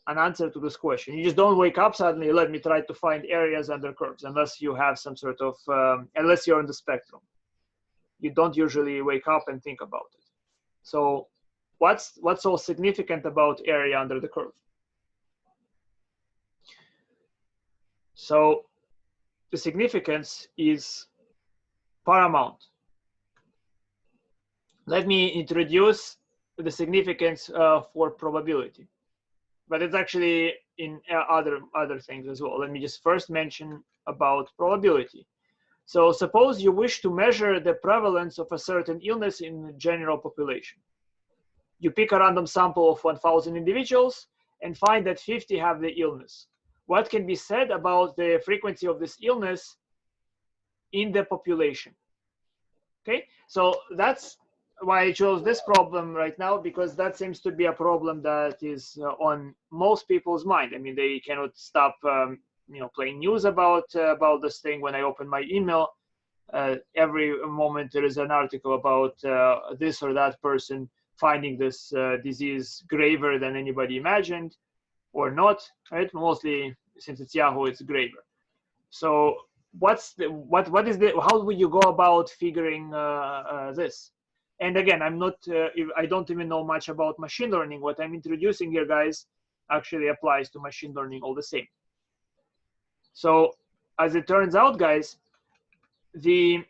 an answer to this question? You just don't wake up suddenly, let me try to find areas under curves, unless you have some sort of, unless you're on the spectrum. You don't usually wake up and think about it. So what's so significant about area under the curve? So the significance is paramount. Let me introduce the significance for probability, but it's actually in other things as well. Let me just first mention about probability. So suppose you wish to measure the prevalence of a certain illness in the general population. You pick a random sample of 1,000 individuals and find that 50 have the illness. What can be said about the frequency of this illness in the population? Okay, so that's why I chose this problem right now, because that seems to be a problem that is on most people's mind. I mean, they cannot stop playing news about this thing. When I open my email, every moment there is an article about this or that person finding this disease graver than anybody imagined, or not, right? Mostly, since it's Yahoo, it's graver. So what is the, how would you go about figuring this? And again, I'm not, I don't even know much about machine learning. What I'm introducing here, guys, actually applies to machine learning all the same. So as it turns out, guys, the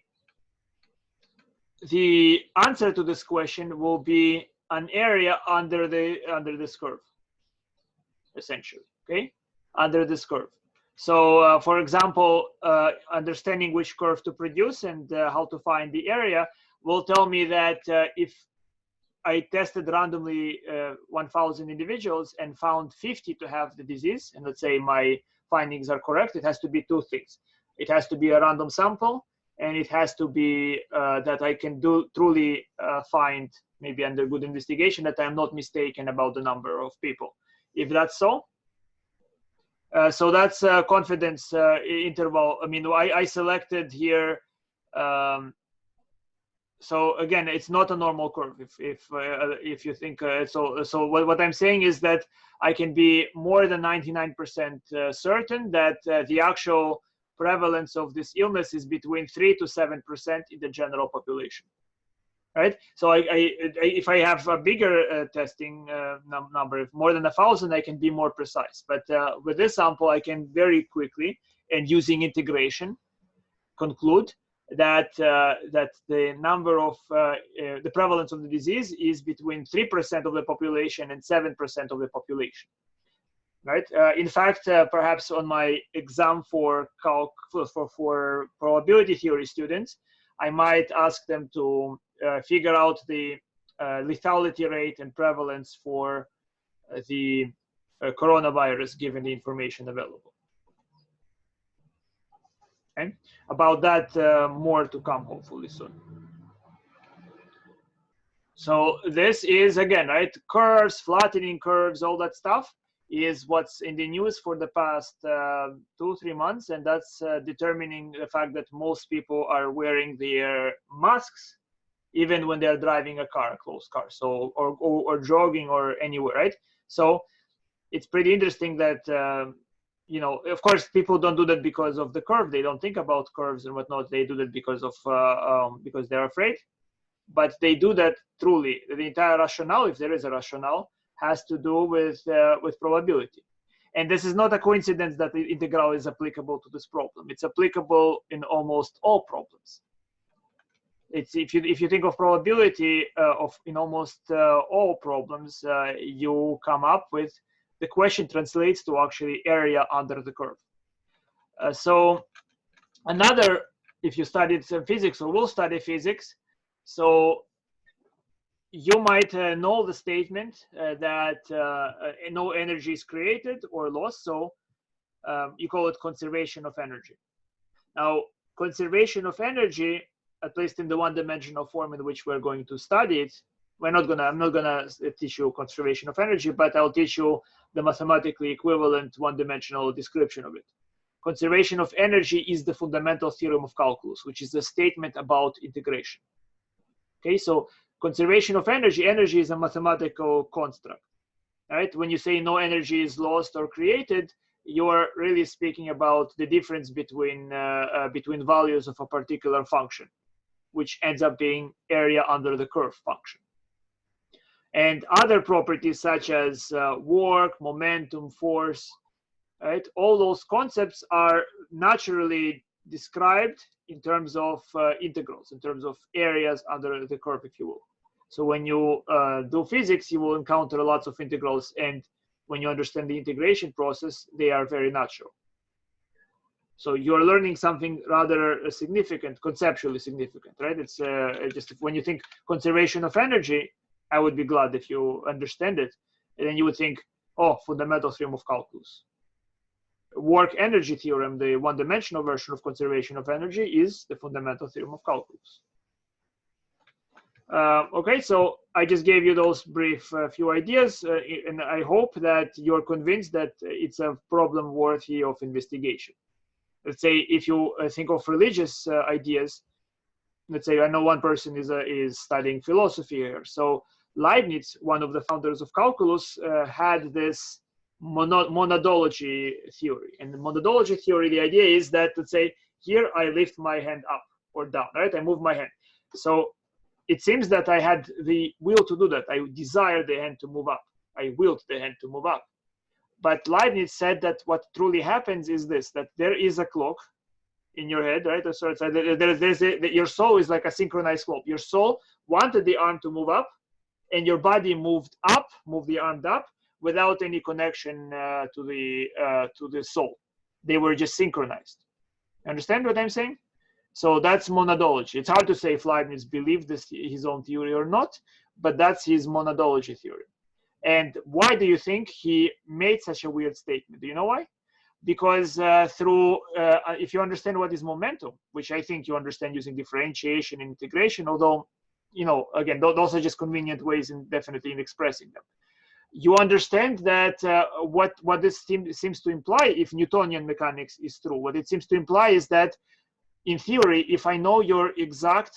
answer to this question will be an area under this curve, essentially, okay, under this curve. So for example, understanding which curve to produce and how to find the area will tell me that if I tested randomly 1,000 individuals and found 50 to have the disease, and let's say my findings are correct, it has to be two things. It has to be a random sample, and it has to be that I can truly find, maybe under good investigation, that I'm not mistaken about the number of people. If that's so, so that's confidence interval. I mean, I selected here. So again, it's not a normal curve. If you think so what I'm saying is that I can be more than 99% certain that the actual prevalence of this illness is between 3 to 7% in the general population, right? So if I have a bigger testing number, if more than 1,000, I can be more precise. But with this sample, I can very quickly, and using integration, conclude that the number of the prevalence of the disease is between 3% of the population and 7% of the population, right? In fact, perhaps on my exam for probability theory students, I might ask them to figure out the lethality rate and prevalence for the coronavirus given the information available. Okay. About that, more to come hopefully soon. So this is, again, right, curves, flattening curves, all that stuff is what's in the news for the past 2-3 months, and that's determining the fact that most people are wearing their masks even when they're driving a car, a closed car, so or jogging or anywhere, right? So it's pretty interesting that you know, of course, people don't do that because of the curve. They don't think about curves and whatnot. They do that because of because they're afraid. But they do that truly. The entire rationale, if there is a rationale, has to do with probability. And this is not a coincidence that the integral is applicable to this problem. It's applicable in almost all problems. It's if you think of probability in almost all problems, you come up with the question translates to actually area under the curve. So another, if you studied physics or will study physics, so you might know the statement that no energy is created or lost. So you call it conservation of energy. Now, conservation of energy, at least in the one-dimensional form in which we're going to study it, I'm not gonna teach you conservation of energy, but I'll teach you the mathematically equivalent one-dimensional description of it. Conservation of energy is the fundamental theorem of calculus, which is a statement about integration. Okay, so conservation of energy is a mathematical construct, right? When you say no energy is lost or created, you're really speaking about the difference between values of a particular function, which ends up being area under the curve function. And other properties such as work, momentum, force, right? All those concepts are naturally described in terms of integrals, in terms of areas under the curve, if you will. So when you do physics, you will encounter lots of integrals, and when you understand the integration process, they are very natural. So you're learning something rather significant, conceptually significant, right? It's just when you think conservation of energy, I would be glad if you understand it. And then you would think, oh, fundamental theorem of calculus. Work energy theorem, the one-dimensional version of conservation of energy, is the fundamental theorem of calculus. Okay, so I just gave you those brief few ideas, and I hope that you're convinced that it's a problem worthy of investigation. Let's say if you think of religious ideas, let's say I know one person is studying philosophy here. So Leibniz, one of the founders of calculus, had this monadology theory. And the monadology theory, the idea is that, let's say, here I lift my hand up or down, right? I move my hand. So it seems that I had the will to do that. I desired the hand to move up. I willed the hand to move up. But Leibniz said that what truly happens is this, that there is a clock in your head, right? So it's like your soul is like a synchronized clock. Your soul wanted the arm to move up, and your body moved the arm up without any connection to the soul. They were just synchronized. Understand what I'm saying? So that's monadology. It's hard to say if Leibniz believed his own theory or not, but that's his monadology theory. And why do you think he made such a weird statement? Do you know why? Because if you understand what is momentum, which I think you understand using differentiation and integration, although, again, those are just convenient ways and definitely in expressing them. You understand that what this seems to imply, if Newtonian mechanics is true, what it seems to imply is that, in theory, if I know your exact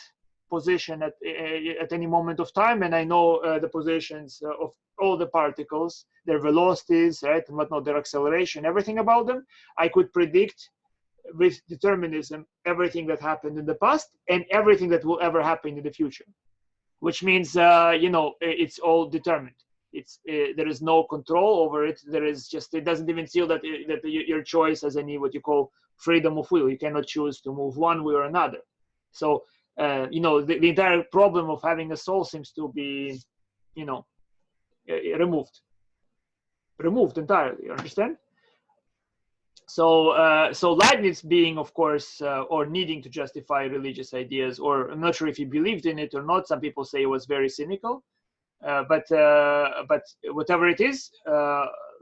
position at any moment of time, and I know the positions of all the particles, their velocities, right, and whatnot, their acceleration, everything about them, I could predict with determinism everything that happened in the past and everything that will ever happen in the future, which means it's all determined. There is no control over it. There is just, it doesn't even feel that your choice has any what you call freedom of will. You cannot choose to move one way or another. So the entire problem of having a soul seems to be removed entirely. You understand? So Leibniz, being, of course, or needing to justify religious ideas, or I'm not sure if he believed in it or not. Some people say he was very cynical. But whatever it is,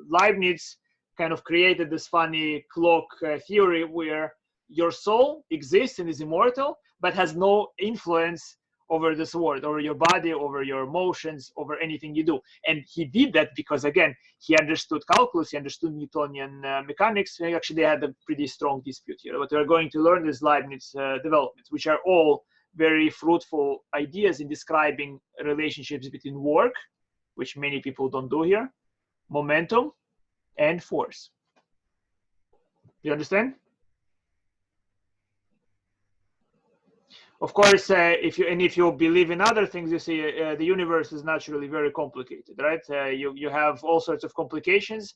Leibniz kind of created this funny clock theory where your soul exists and is immortal, but has no influence over this world, over your body, over your emotions, over anything you do. And he did that because, again, he understood calculus, he understood Newtonian mechanics. Actually, they had a pretty strong dispute here. What we're going to learn is Leibniz developments, which are all very fruitful ideas in describing relationships between work, which many people don't do here, momentum, and force. You understand? Of course, if you believe in other things, you see the universe is naturally very complicated, right? You have all sorts of complications.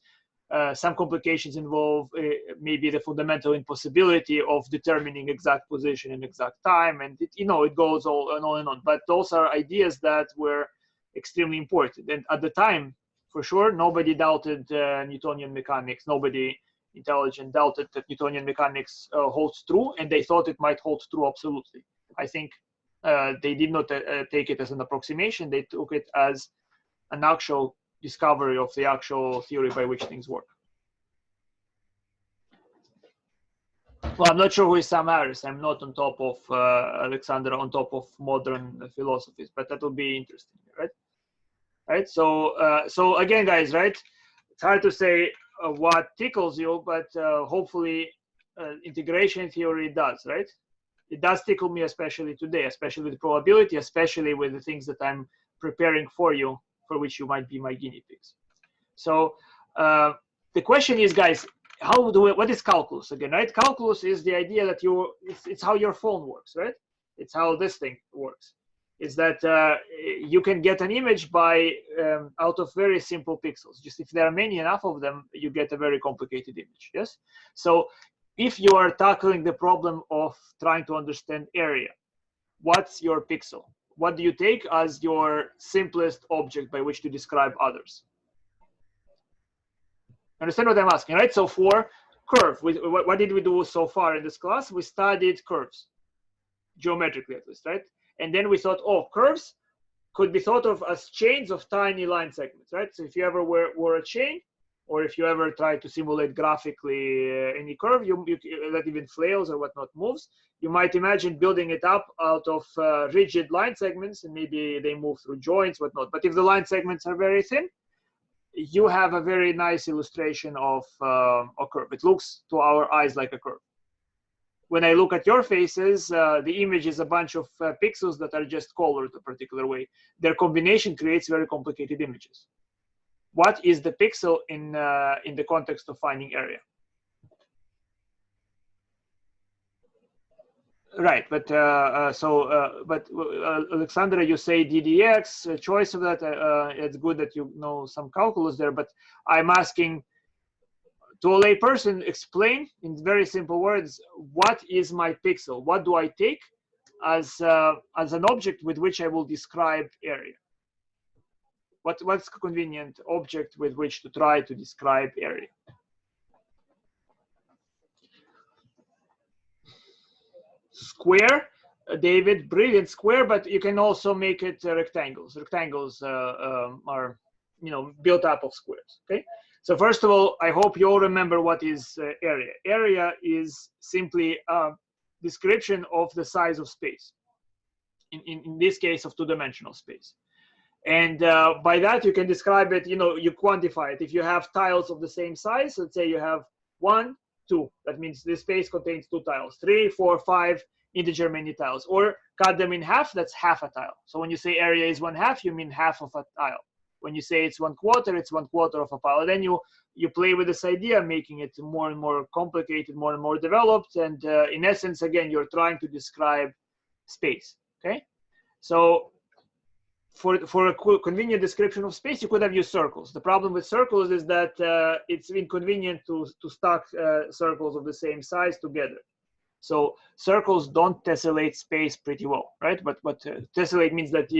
Some complications involve maybe the fundamental impossibility of determining exact position and exact time, and it goes all and on and on. But those are ideas that were extremely important, and at the time, for sure, nobody doubted Newtonian mechanics. Nobody intelligent doubted that Newtonian mechanics holds true, and they thought it might hold true absolutely. I think they did not take it as an approximation. They took it as an actual discovery of the actual theory by which things work. Well, I'm not sure who is Sam Harris. I'm not on top of Alexander, on top of modern philosophies, but that will be interesting, right? Right. So again, guys, right? It's hard to say what tickles you, but hopefully integration theory does, right? It does tickle me, especially today, especially with probability, especially with the things that I'm preparing for you, for which you might be my guinea pigs. So the question is, guys, what is calculus again, right? Calculus is the idea that it's how your phone works, right? It's how this thing works. It's that you can get an image by out of very simple pixels. Just if there are many enough of them, you get a very complicated image, yes? So if you are tackling the problem of trying to understand area, what's your pixel? What do you take as your simplest object by which to describe others? Understand what I'm asking, right? So for curve, what did we do so far in this class? We studied curves, geometrically at least, right? And then we thought, oh, curves could be thought of as chains of tiny line segments, right? So if you ever were a chain, or if you ever try to simulate graphically any curve, that even flails or whatnot moves, you might imagine building it up out of rigid line segments, and maybe they move through joints, whatnot. But if the line segments are very thin, you have a very nice illustration of a curve. It looks to our eyes like a curve. when I look at your faces, the image is a bunch of pixels that are just colored a particular way. Their combination creates very complicated images. What is the pixel in the context of finding area? Right, but Alexandra, you say DDX, choice of that. It's good that you know some calculus there, but I'm asking, to a lay person, explain in very simple words, what is my pixel? What do I take as an object with which I will describe area? What's a convenient object with which to try to describe area? Square, David, brilliant, square, but you can also make it rectangles. Rectangles are, built up of squares. Okay. So first of all, I hope you all remember what is area. Area is simply a description of the size of space. In this case, of two-dimensional space. And by that, you can describe it, you quantify it. If you have tiles of the same size, let's say you have 1, 2, that means this space contains 2 tiles, 3, 4, 5 integer many tiles, or cut them in half, that's half a tile. So when you say area is 1/2, you mean half of a tile. When you say it's 1/4, it's 1/4 of a tile. And then you play with this idea, making it more and more complicated, more and more developed. And in essence, again, you're trying to describe space, okay? So for a convenient description of space, you could have used circles. The problem with circles is that it's inconvenient to stack circles of the same size together. So circles don't tessellate space pretty well, right? But tessellate means that,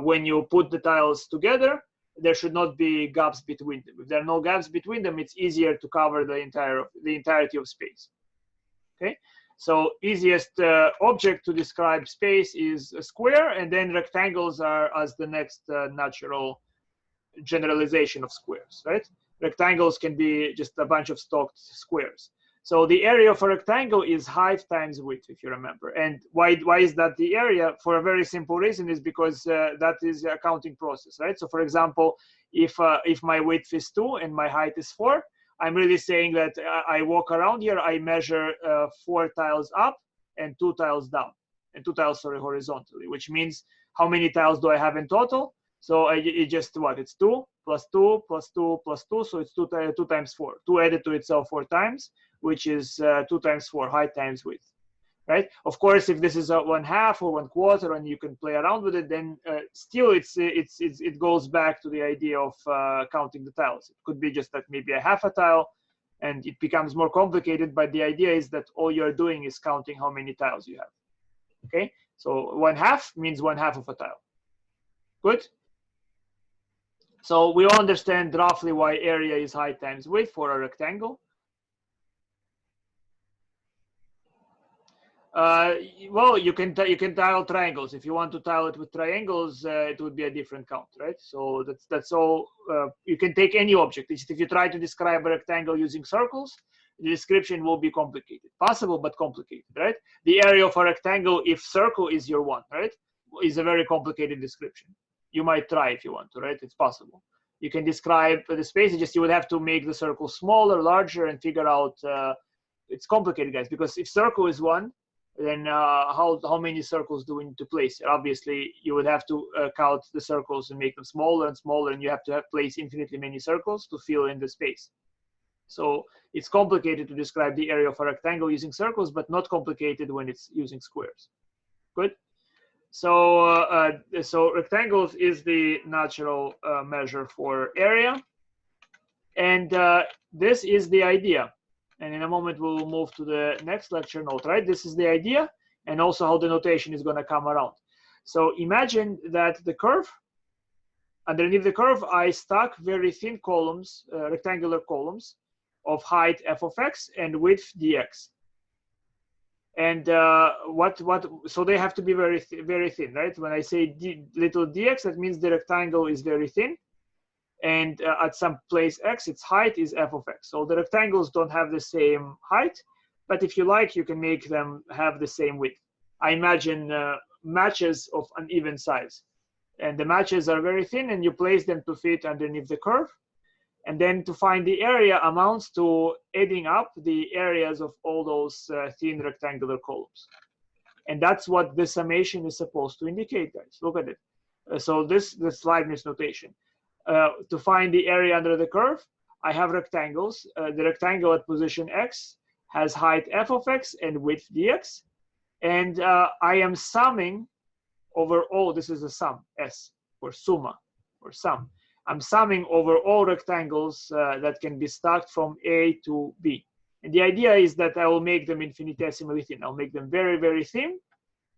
when you put the tiles together, there should not be gaps between them. If there are no gaps between them, it's easier to cover the entirety of space, okay? So easiest object to describe space is a square, and then rectangles are as the next natural generalization of squares, right? Rectangles can be just a bunch of stocked squares. So the area of a rectangle is height times width, if you remember. And why is that the area? For a very simple reason, is because that is a counting process, right? So for example, if my width is 2 and my height is 4, I'm really saying that I walk around here, I measure 4 tiles up and 2 tiles down, and 2 tiles, sorry, horizontally, which means how many tiles do I have in total? So it just, it's 2 plus 2 plus 2 plus 2, so it's 2 times 4. 2 added to itself 4 times, which is 2 times 4, height times width, right? Of course, if this is a 1/2 or 1/4, and you can play around with it, then still it goes back to the idea of counting the tiles. It could be just that maybe a half a tile, and it becomes more complicated. But the idea is that all you're doing is counting how many tiles you have. Okay, so 1/2 means 1/2 of a tile. Good. So we all understand roughly why area is height times width for a rectangle. Well, you can tile triangles. If you want to tile it with triangles, it would be a different count, right? So that's all. You can take any object. If you try to describe a rectangle using circles, the description will be complicated. Possible, but complicated, right? The area of a rectangle, if circle is your one, right, is a very complicated description. You might try if you want to, right? It's possible. You can describe the space. It's just you would have to make the circle smaller, larger, and figure out. It's complicated, guys, because if circle is 1, then how many circles do we need to place? Obviously, you would have to count the circles and make them smaller and smaller, and you have to place infinitely many circles to fill in the space. So it's complicated to describe the area of a rectangle using circles, but not complicated when it's using squares. Good. So rectangles is the natural measure for area, and this is the idea. And in a moment, we'll move to the next lecture note, right? This is the idea, and also how the notation is going to come around. So imagine that the curve, underneath the curve, I stack very thin columns, rectangular columns of height f of x and width dx. And so they have to be very thin, right? When I say little dx, that means the rectangle is very thin. And at some place x, its height is f of x. So the rectangles don't have the same height, but if you like, you can make them have the same width. I imagine matches of an even size. And the matches are very thin, and you place them to fit underneath the curve. And then to find the area amounts to adding up the areas of all those thin rectangular columns. And that's what the summation is supposed to indicate, guys. Look at it. So this Leibniz notation. To find the area under the curve, I have rectangles. The rectangle at position x has height f of x and width dx. And I am summing over all, this is a sum, S, or summa, or sum. I'm summing over all rectangles that can be stacked from A to B. And the idea is that I will make them infinitesimally thin. I'll make them very, very thin.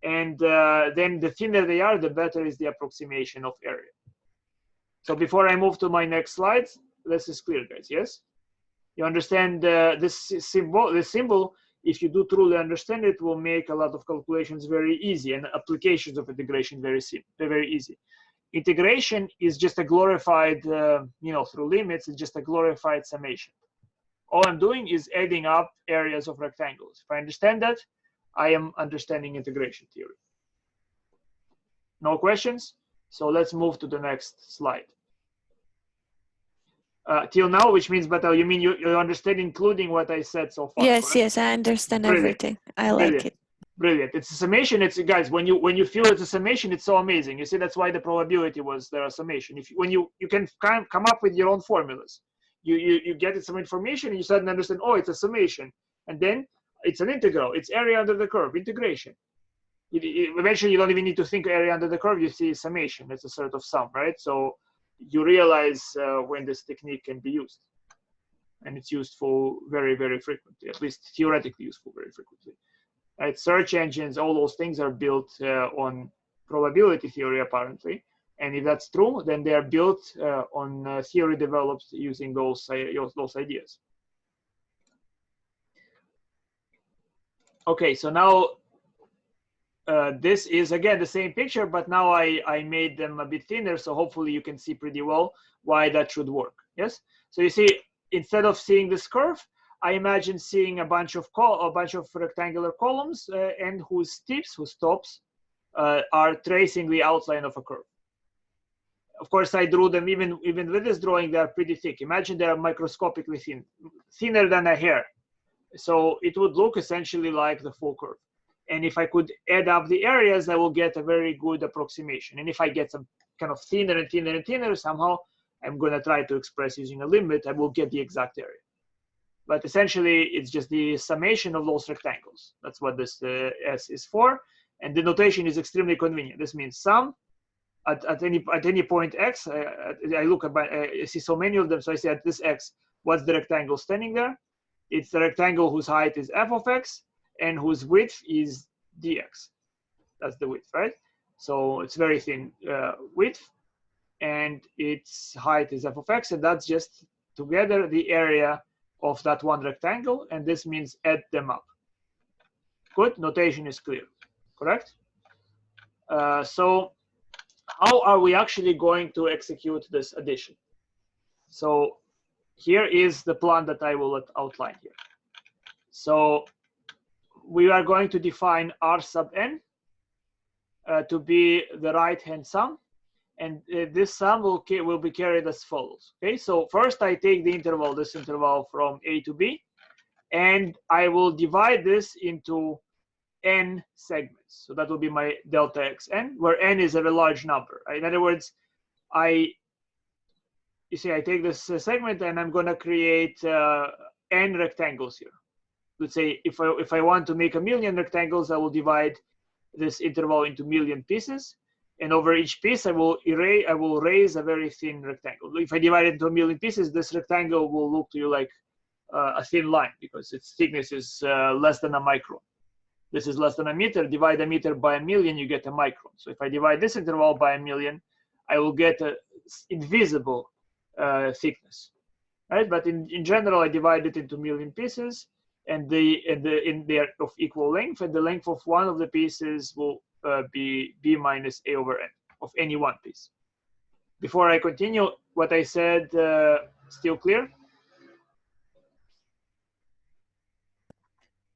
And then the thinner they are, the better is the approximation of area. So before I move to my next slide, this is clear, guys, yes? You understand this symbol, if you do truly understand it, will make a lot of calculations very easy and applications of integration very easy. Integration is just a glorified, through limits, it's just a glorified summation. All I'm doing is adding up areas of rectangles. If I understand that, I am understanding integration theory. No questions? So let's move to the next slide. Till now, which means, but you mean you understand including what I said so far? Yes, correct? yes, I understand Brilliant. everything. I like it. Brilliant. It's a summation. It's, guys, when you feel it's a summation, it's so amazing. You see, that's why the probability was there a summation. When you can come up with your own formulas. You get some information and you suddenly understand, oh, it's a summation. And then it's an integral. It's area under the curve, integration. Eventually, you don't even need to think area under the curve. You see summation. It's a sort of sum, right? So you realize when this technique can be used. And it's useful very, very frequently, at least theoretically useful very frequently. Right? Search engines, all those things are built on probability theory, apparently. And if that's true, then they are built on theory developed using those ideas. Okay, so now this is, again, the same picture, but now I made them a bit thinner, so hopefully you can see pretty well why that should work, yes? So you see, instead of seeing this curve, I imagine seeing a bunch of rectangular columns and whose tops are tracing the outline of a curve. Of course, I drew them, even with this drawing, they are pretty thick. Imagine they are microscopically thin, thinner than a hair. So it would look essentially like the full curve. And if I could add up the areas, I will get a very good approximation. And if I get some kind of thinner and thinner and thinner, somehow I'm going to try to express using a limit, I will get the exact area. But essentially, it's just the summation of those rectangles. That's what this S is for. And the notation is extremely convenient. This means sum at any point x. I look at I see so many of them. So I say at this x, what's the rectangle standing there? It's the rectangle whose height is f of x and whose width is dx. That's the width, right? So it's very thin width, and its height is f of x, and that's just together the area of that one rectangle, and this means add them up. Good, notation is clear, correct? So how are we actually going to execute this addition? So here is the plan that I will outline here. So we are going to define R sub n to be the right-hand sum, and this sum will be carried as follows. Okay, so first I take the interval, this interval from A to B, and I will divide this into n segments. So that will be my delta xn, where n is a very large number. In other words, I take this segment and I'm going to create n rectangles here. Let's say if I want to make 1,000,000 rectangles, I will divide this interval into 1,000,000 pieces, and over each piece I will raise a very thin rectangle. If I divide it into 1,000,000 pieces, this rectangle will look to you like a thin line because its thickness is less than a micron. This is less than a meter. Divide a meter by 1,000,000, you get a micron. So if I divide this interval by 1,000,000, I will get an invisible thickness, right? But in general, I divide it into 1,000,000 pieces, and they are of equal length, and the length of one of the pieces will be b minus a over n of any one piece. Before I continue, what I said still clear?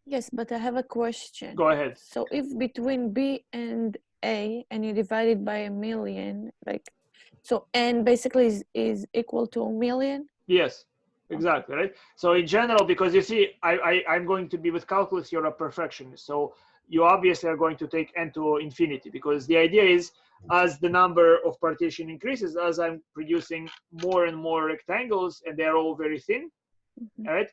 Yes, but I have a question. Go ahead. So if between B and A, and you divide it by 1,000,000, like, so n basically is equal to 1,000,000, Yes, exactly, right? So in general, because you see, I'm going to be with calculus, you're a perfectionist. So you obviously are going to take n to infinity, because the idea is as the number of partition increases, as I'm producing more and more rectangles, and they're all very thin, right?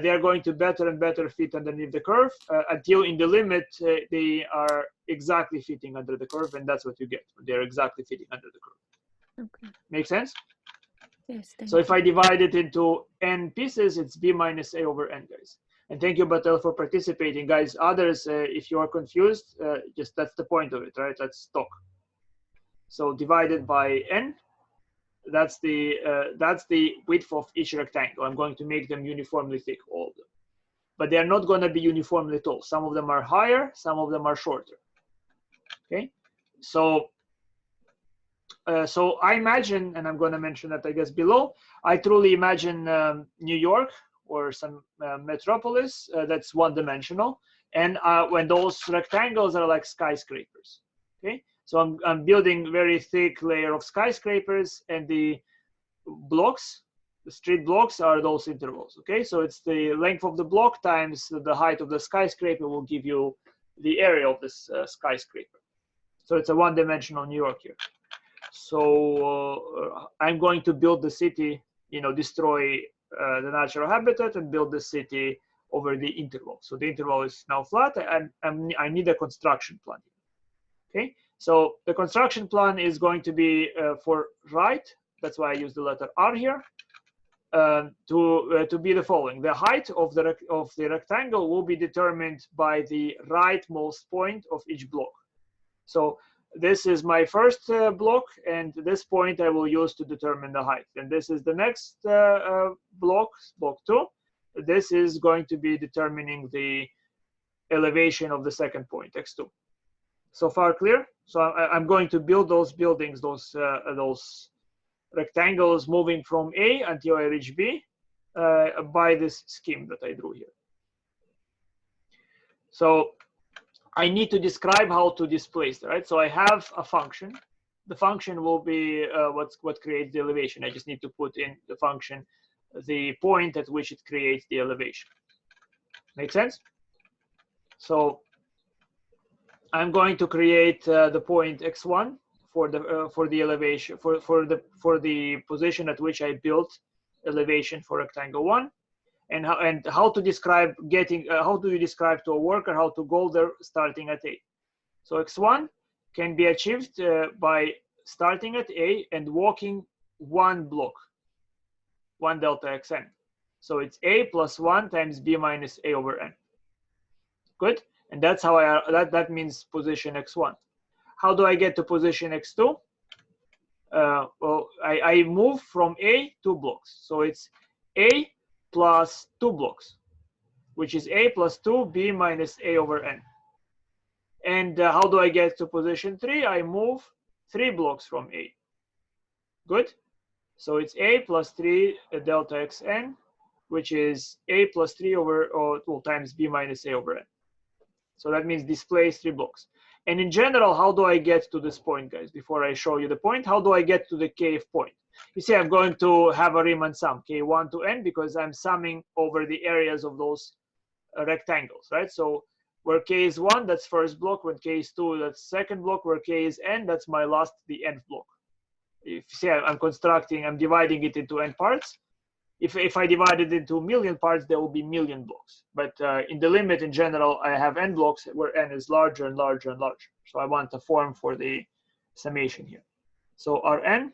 They're going to better and better fit underneath the curve until in the limit, they are exactly fitting under the curve, and that's what you get. They're exactly fitting under the curve. Okay. Make sense? Yes, thank So you. if I divide it into n pieces, it's b minus a over n, guys. And thank you, Batel, for participating, guys. Others, if you are confused, just that's the point of it, right? Let's talk. So divided by n, that's the width of each rectangle. I'm going to make them uniformly thick, all of them. But they are not going to be uniformly tall. Some of them are higher, some of them are shorter. Okay, so so I imagine, and I'm going to mention that I guess below, I truly imagine New York or some metropolis that's one-dimensional, and when those rectangles are like skyscrapers. Okay, so I'm building very thick layer of skyscrapers, and the blocks, the street blocks, are those intervals. Okay, so it's the length of the block times the height of the skyscraper will give you the area of this skyscraper. So it's a one-dimensional New York here. So I'm going to build the city, destroy the natural habitat and build the city over the interval. So the interval is now flat, and I need a construction plan. Okay, so the construction plan is going to be for right. That's why I use the letter R here. To be the following: the height of the rectangle will be determined by the rightmost point of each block. So this is my first block, and this point I will use to determine the height. And this is the next block 2. This is going to be determining the elevation of the second point, x2. So far clear? So I'm going to build those buildings, those rectangles moving from A until I reach B by this scheme that I drew here. So I need to describe how to displace, right? So I have a function. The function will be what creates the elevation. I just need to put in the function the point at which it creates the elevation. Make sense? So I'm going to create the point x1 for the elevation for the position at which I built elevation for rectangle 1. And how to describe how do you describe to a worker how to go there starting at A? So x1 can be achieved by starting at A and walking one block, 1 delta xn. So it's A plus 1 times b minus a over n. Good, and that's how that means position x1. How do I get to position x2? Well, I move from A 2 blocks, so it's A plus 2 blocks, which is A plus 2 b minus a over n. And how do I get to position 3? I move 3 blocks from A. Good. So it's A plus 3 delta xn, which is A plus 3 times b minus a over n. So that means displace 3 blocks. And in general, how do I get to this point, guys? Before I show you the point, how do I get to the kth point? You see, I'm going to have a Riemann sum, k1 to n, because I'm summing over the areas of those rectangles, right? So where k is 1, that's first block. When k is 2, that's second block. Where k is n, that's the nth block. If you see, I'm dividing it into n parts. If I divide it into a million parts, there will be million blocks. But in the limit, in general, I have n blocks where n is larger and larger and larger. So I want a form for the summation here. So Rn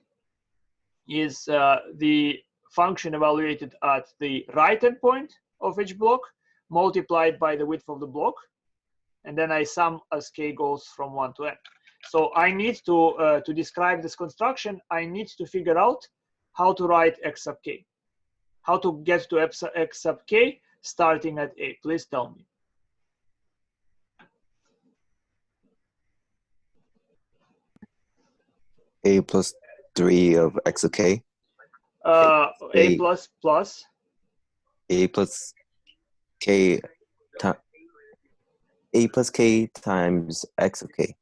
is the function evaluated at the right endpoint of each block multiplied by the width of the block. And then I sum as k goes from 1 to n. So I need to describe this construction, I need to figure out how to write x sub k. How to get to x sub k starting at A. Please tell me. A plus 3 of x of k. A plus plus. A plus k. A plus k times x of k.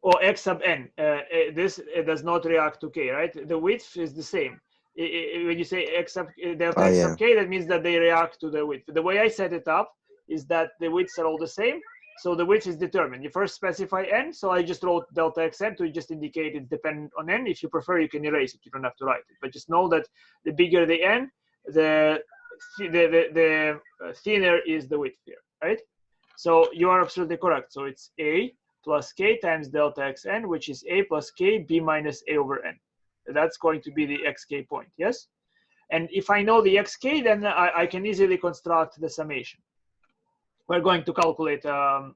Or x sub n. This does not react to k, right? The width is the same. When you say x sub delta x sub k, that means that they react to the width. The way I set it up is that the widths are all the same. So the width is determined. You first specify n, so I just wrote delta xn to just indicate it's dependent on n. If you prefer, you can erase it. You don't have to write it. But just know that the bigger the n, the thinner is the width here, right? So you are absolutely correct. So it's a plus k times delta xn, which is a plus k b minus a over n. That's going to be the xk point, yes? And if I know the xk, then I can easily construct the summation. We're going to calculate a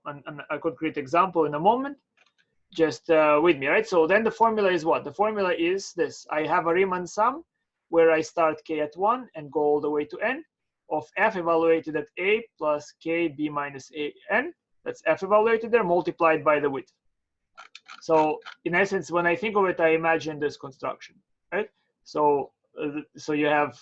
concrete example in a moment. Just with me, right? So then the formula is what? The formula is this. I have a Riemann sum where I start k at 1 and go all the way to n of f evaluated at a plus k b minus a n. That's f evaluated there multiplied by the width. So in essence, when I think of it, I imagine this construction, right? So you have,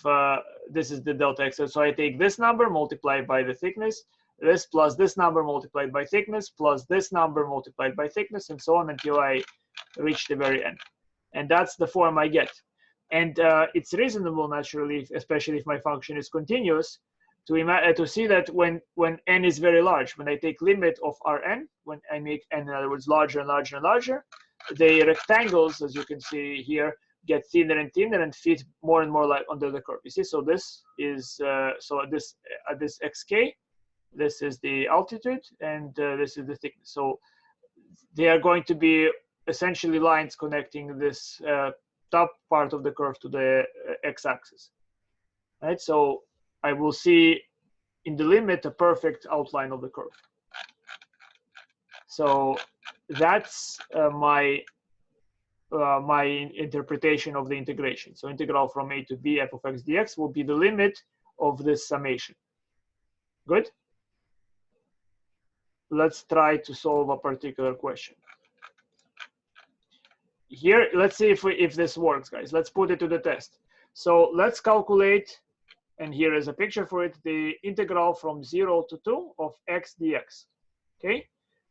this is the delta x. So I take this number multiplied by the thickness, this plus this number multiplied by thickness, plus this number multiplied by thickness, and so on until I reach the very end. And that's the form I get. And it's reasonable, naturally, especially if my function is continuous, to see that when n is very large, when I take limit of Rn, when I make n, in other words, larger and larger and larger, the rectangles, as you can see here, get thinner and thinner and fit more and more like under the curve. You see, so this is at this xk, this is the altitude, and this is the thickness. So they are going to be essentially lines connecting this top part of the curve to the x-axis, right? So I will see in the limit a perfect outline of the curve. So that's my interpretation of the integration. So integral from a to b f of x dx will be the limit of this summation. Good? Let's try to solve a particular question. Here, let's see if this works, guys. Let's put it to the test. So let's calculate, and here is a picture for it, the integral from 0 to 2 of x dx, okay?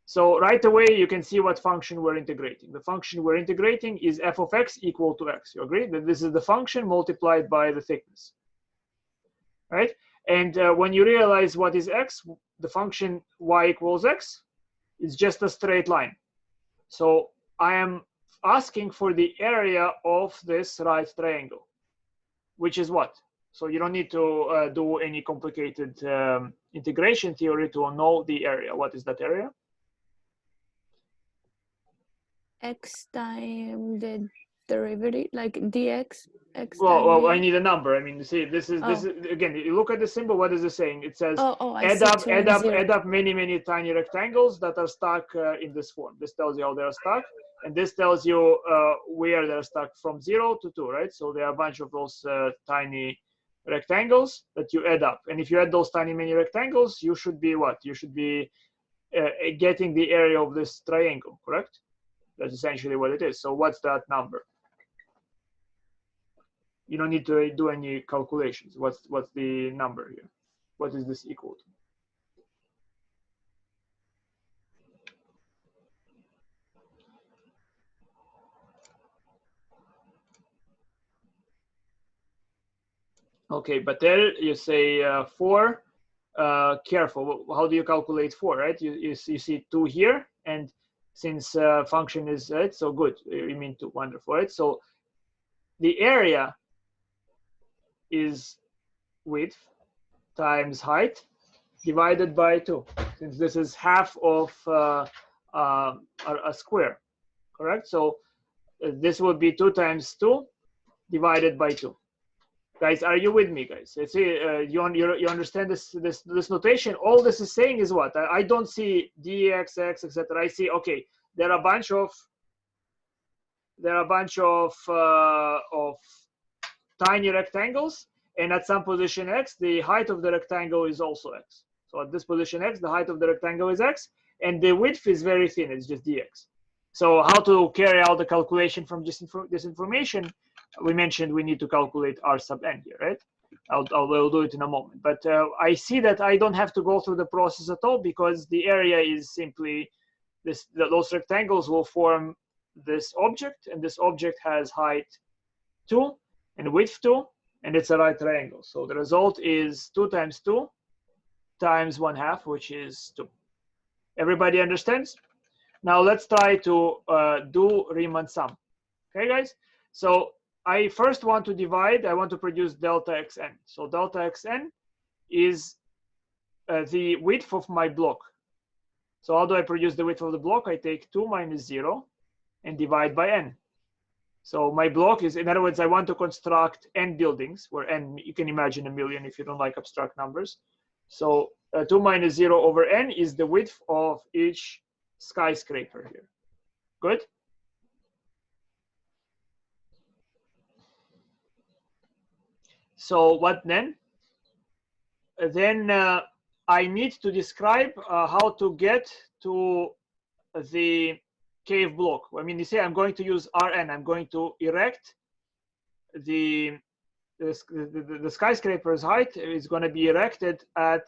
So right away, you can see what function we're integrating. The function we're integrating is f of x equal to x. You agree that this is the function multiplied by the thickness, right? And when you realize what is x, the function y equals x is just a straight line. So I am asking for the area of this right triangle, which is what? So you don't need to do any complicated integration theory to know the area. What is that area? X times the derivative, like dx. X Well, I times need a number. I mean, see, this is again. You look at the symbol. What is it saying? It says add up many tiny rectangles that are stuck in this form. This tells you how they are stuck, and this tells you where they're stuck from 0 to 2, right? So there are a bunch of those tiny rectangles that you add up, and if you add those tiny many rectangles, you should be what? You should be getting the area of this triangle, correct? That's essentially what it is. So what's that number? You don't need to do any calculations. What's the number here? What is this equal to? Okay, but there you say 4. Careful. How do you calculate 4, right? You see 2 here, and since function is right, so good. You mean 2, wonderful, right? So the area is width times height divided by 2, since this is half of a square, correct? So this would be 2 times 2 divided by 2. Guys, are you with me, guys? See, you understand this notation? All this is saying is what? I don't see dx, x, etc. I see, okay, there are a bunch of tiny rectangles, and at some position x, the height of the rectangle is also x. So at this position x, the height of the rectangle is x, and the width is very thin. It's just dx. So how to carry out the calculation from this information? We mentioned we need to calculate r sub n here, right? I'll do it in a moment. But I see that I don't have to go through the process at all, because the area is simply those rectangles will form this object, and this object has height 2, and width 2, and it's a right triangle. So the result is 2 times 2 times 1/2, which is 2. Everybody understands? Now let's try to do Riemann sum. Okay, guys? So I first want to divide. I want to produce delta xn. So delta xn is the width of my block. So how do I produce the width of the block? I take 2 minus 0 and divide by n. So my block is, in other words, I want to construct n buildings, where n, you can imagine a million if you don't like abstract numbers. So 2 minus 0 over n is the width of each skyscraper here. Good? So what then? Then I need to describe how to get to the cave block. I mean, you say I'm going to use Rn. I'm going to erect the skyscraper's height is going to be erected at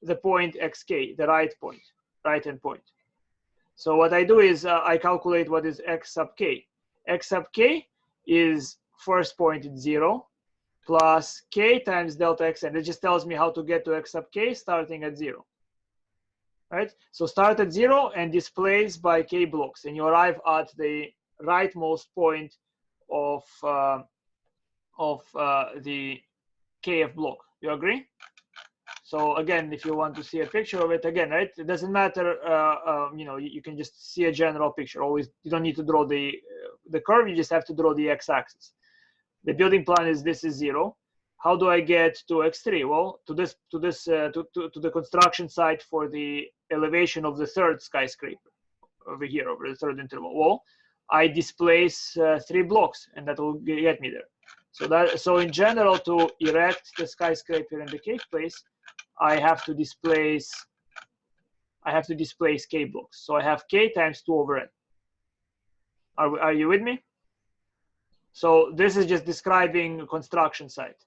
the point xk, the right-hand point. So what I do is I calculate what is x sub k. X sub k is first point at 0 plus k times delta xn. It just tells me how to get to x sub k starting at 0. Right? So start at 0 and displace by k blocks, and you arrive at the rightmost point of the kf block. You agree? So again, if you want to see a picture of it, again, right? It doesn't matter. You know, you can just see a general picture. Always, you don't need to draw the curve. You just have to draw the x-axis. The building plan is this is 0. How do I get to x3? Well, to the construction site for the elevation of the third skyscraper over here, over the third interval. Well, I displace 3 blocks, and that will get me there. So in general, to erect the skyscraper in the cave place, I have to displace k blocks. So I have k times 2 over n. Are you with me? So this is just describing a construction site.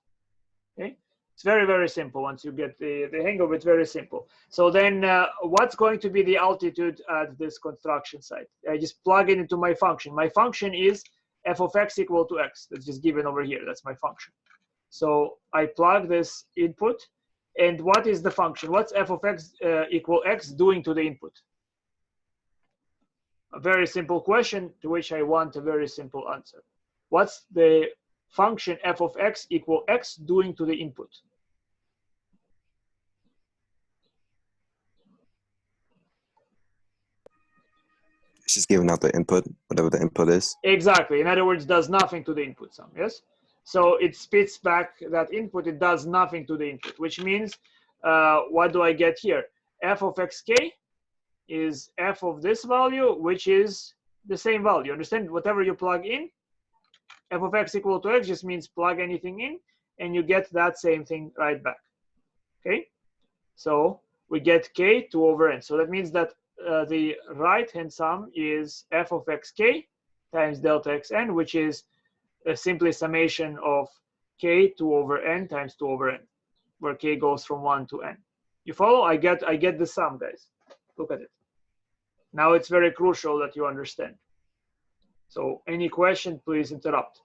Okay, it's very, very simple. Once you get the hang of it, it's very simple. So then what's going to be the altitude at this construction site? I just plug it into my function. My function is f of x equal to x. That's just given over here. That's my function. So I plug this input. And what is the function? What's f of x equal x doing to the input? A very simple question to which I want a very simple answer. What's the function f of x equal x doing to the input? It's just giving out the input, whatever the input is. Exactly. In other words, does nothing to the input sum, yes? So it spits back that input. It does nothing to the input, which means what do I get here? F of xk is f of this value, which is the same value. Understand? Whatever you plug in, f of x equal to x just means plug anything in, and you get that same thing right back. Okay? So we get k 2 over n. So that means that the right-hand sum is f of xk times delta xn, which is simply summation of k 2 over n times 2 over n, where k goes from 1 to n. You follow? I get the sum, guys. Look at it. Now it's very crucial that you understand. So any question, please interrupt.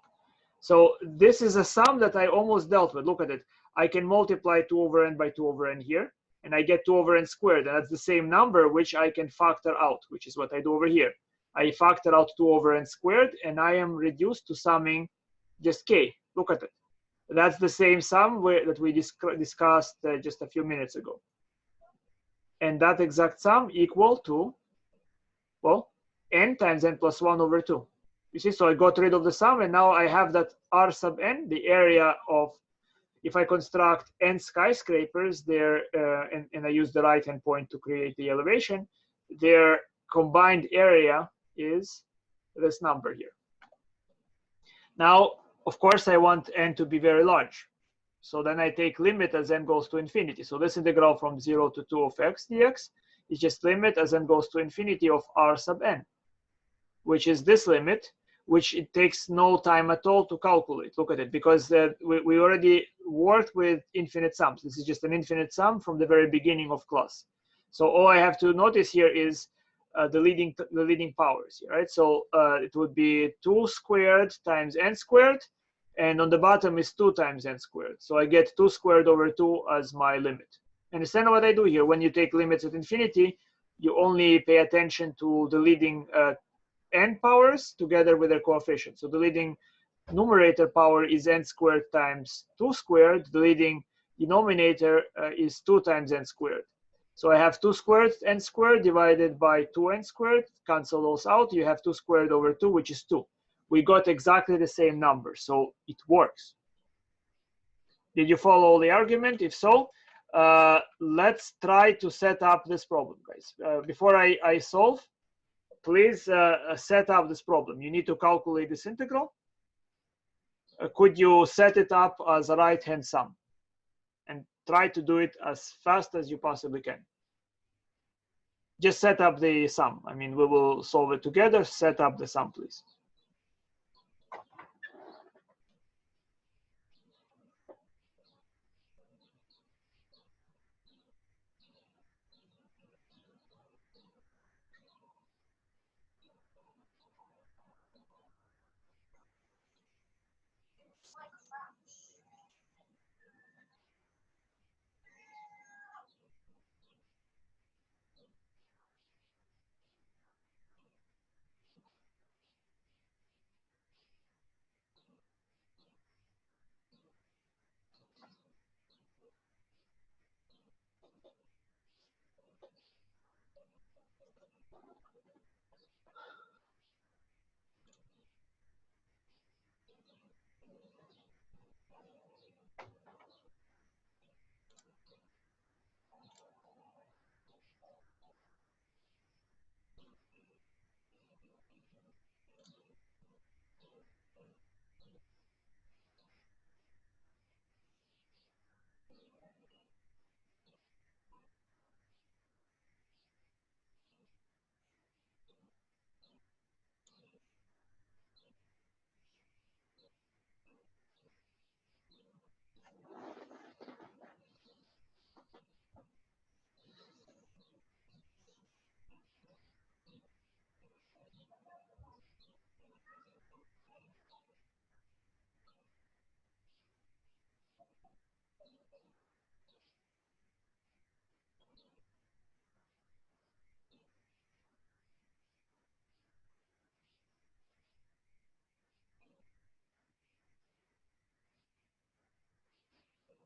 So this is a sum that I almost dealt with. Look at it. I can multiply 2 over n by 2 over n here, and I get 2 over n squared. And that's the same number which I can factor out, which is what I do over here. I factor out 2 over n squared, and I am reduced to summing just k. Look at it. That's the same sum that we discussed just a few minutes ago. And that exact sum equal to, well, n times n plus 1 over 2. You see, so I got rid of the sum, and now I have that r sub n, the area of, if I construct n skyscrapers there, and I use the right-hand point to create the elevation, their combined area is this number here. Now, of course, I want n to be very large. So then I take limit as n goes to infinity. So this integral from 0 to 2 of x dx is just limit as n goes to infinity of r sub n, which is this limit, which it takes no time at all to calculate. Look at it, because we already worked with infinite sums. This is just an infinite sum from the very beginning of class. So all I have to notice here is the leading powers, right? So it would be 2 squared times n squared, and on the bottom is 2 times n squared. So I get 2 squared over 2 as my limit. Understand what I do here? When you take limits at infinity, you only pay attention to the leading n powers together with their coefficient. So the leading numerator power is n squared times 2 squared. The leading denominator is 2 times n squared. So I have 2 squared n squared divided by 2n squared. Cancel those out. You have 2 squared over 2, which is 2. We got exactly the same number, so it works. Did you follow the argument? If so, let's try to set up this problem, guys. Before I solve, please set up this problem. You need to calculate this integral. Could you set it up as a right-hand sum? And try to do it as fast as you possibly can. Just set up the sum. I mean, we will solve it together. Set up the sum, please.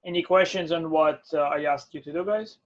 Any questions on what I asked you to do, guys?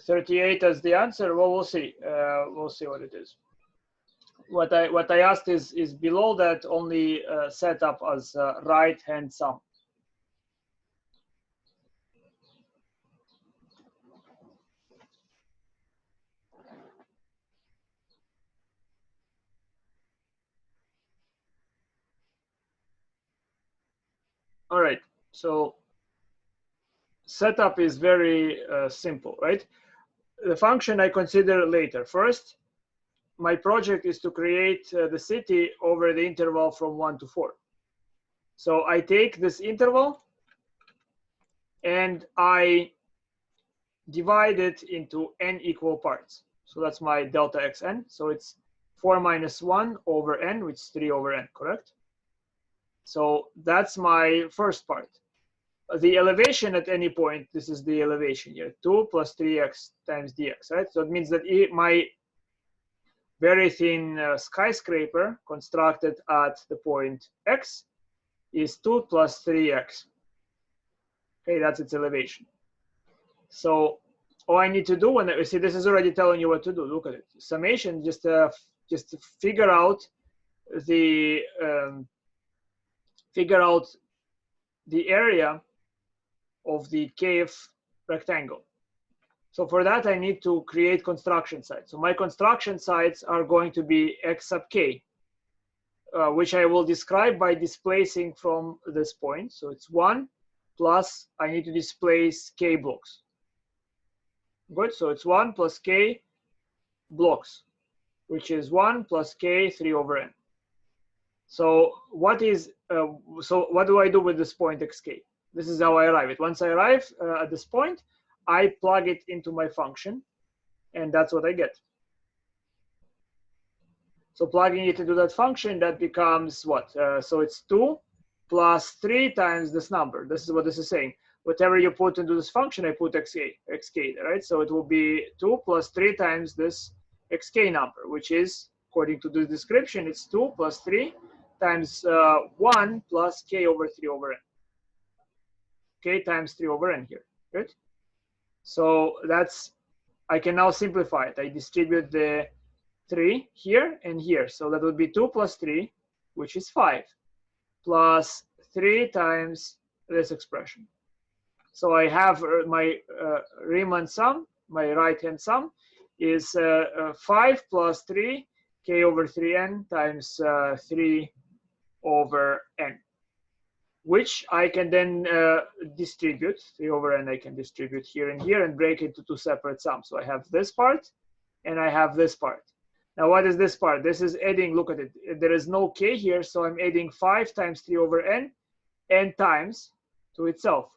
$38 as the answer. Well, we'll see. We'll see what it is. What I asked is below that only set up as right-hand sum. All right. So setup is very simple, right? The function I consider later. First, my project is to create the city over the interval from 1 to 4. So I take this interval and I divide it into n equal parts. So that's my delta xn. So it's 4 minus 1 over n, which is 3 over n, correct? So that's my first part. The elevation at any point, this is the elevation here, 2 plus 3x times dx, right? So it means that my very thin skyscraper constructed at the point x is 2 plus 3x. Okay, that's its elevation. So all I need to do when I see this is already telling you what to do. Look at it. Summation, just figure out the figure out the area of the kth rectangle. So for that, I need to create construction sites. So my construction sites are going to be x sub k, which I will describe by displacing from this point. So it's 1 plus I need to displace k blocks. Good, so it's 1 plus k blocks, which is 1 plus k 3 over n. So what is, so what do I do with this point xk? This is how I arrive at. Once I arrive at this point, I plug it into my function, and that's what I get. So plugging it into that function, that becomes what? So it's 2 plus 3 times this number. This is what this is saying. Whatever you put into this function, I put xk, right? So it will be 2 plus 3 times this xk number, which is, according to the description, it's 2 plus 3 times 1 plus k over 3 over n. K times 3 over n here, good? So that's, I can now simplify it. I distribute the 3 here and here. So that would be 2 plus 3, which is 5, plus 3 times this expression. So I have my Riemann sum, my right-hand sum, is 5 plus 3 k over 3n times 3 over n, which I can then distribute. 3 over n I can distribute here and here and break it into 2 separate sums. So I have this part and I have this part. Now what is this part? This is adding, look at it, there is no k here, so I'm adding 5 times 3 over n times to itself,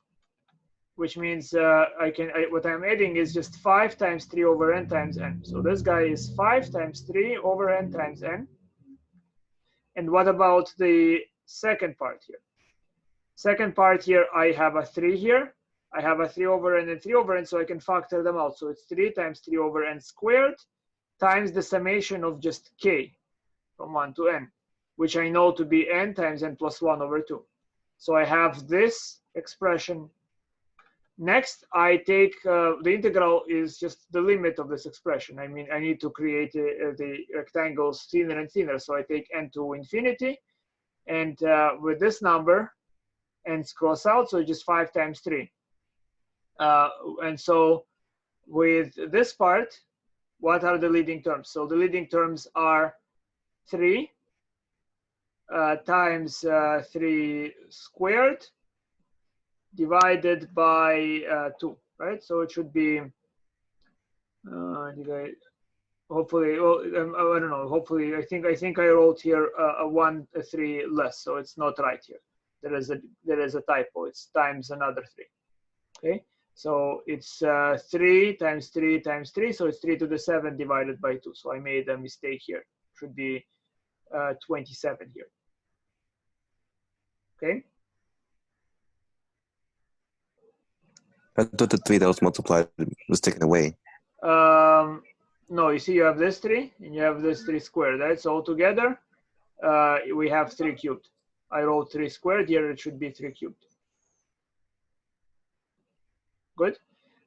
which means what I'm adding is just 5 times 3 over n times n. So this guy is 5 times 3 over n times n. And what about the second part here? Second part here, I have a 3 here. I have a 3 over n and 3 over n, so I can factor them out. So it's 3 times 3 over n squared times the summation of just k from 1 to n, which I know to be n times n plus 1 over 2. So I have this expression. Next, I take the integral is just the limit of this expression. I mean, I need to create the rectangles thinner and thinner. So I take n to infinity, and with this number, n's cross out, so just 5 times 3. And so with this part, what are the leading terms? So the leading terms are 3 times 3 squared divided by 2, right? So it should be, hopefully, well, I don't know, hopefully, I think I wrote here a 1, 3 less, so it's not right here. There is a typo, it's times another 3, okay? So it's 3 times 3 times 3, so it's 3 to the 7 divided by 2. So I made a mistake here. It should be 27 here, okay? I thought the 3 that was multiplied was taken away. No, you see, you have this 3 and you have this 3 squared, right? So altogether, we have 3 cubed. I wrote 3 squared here, it should be 3 cubed. Good.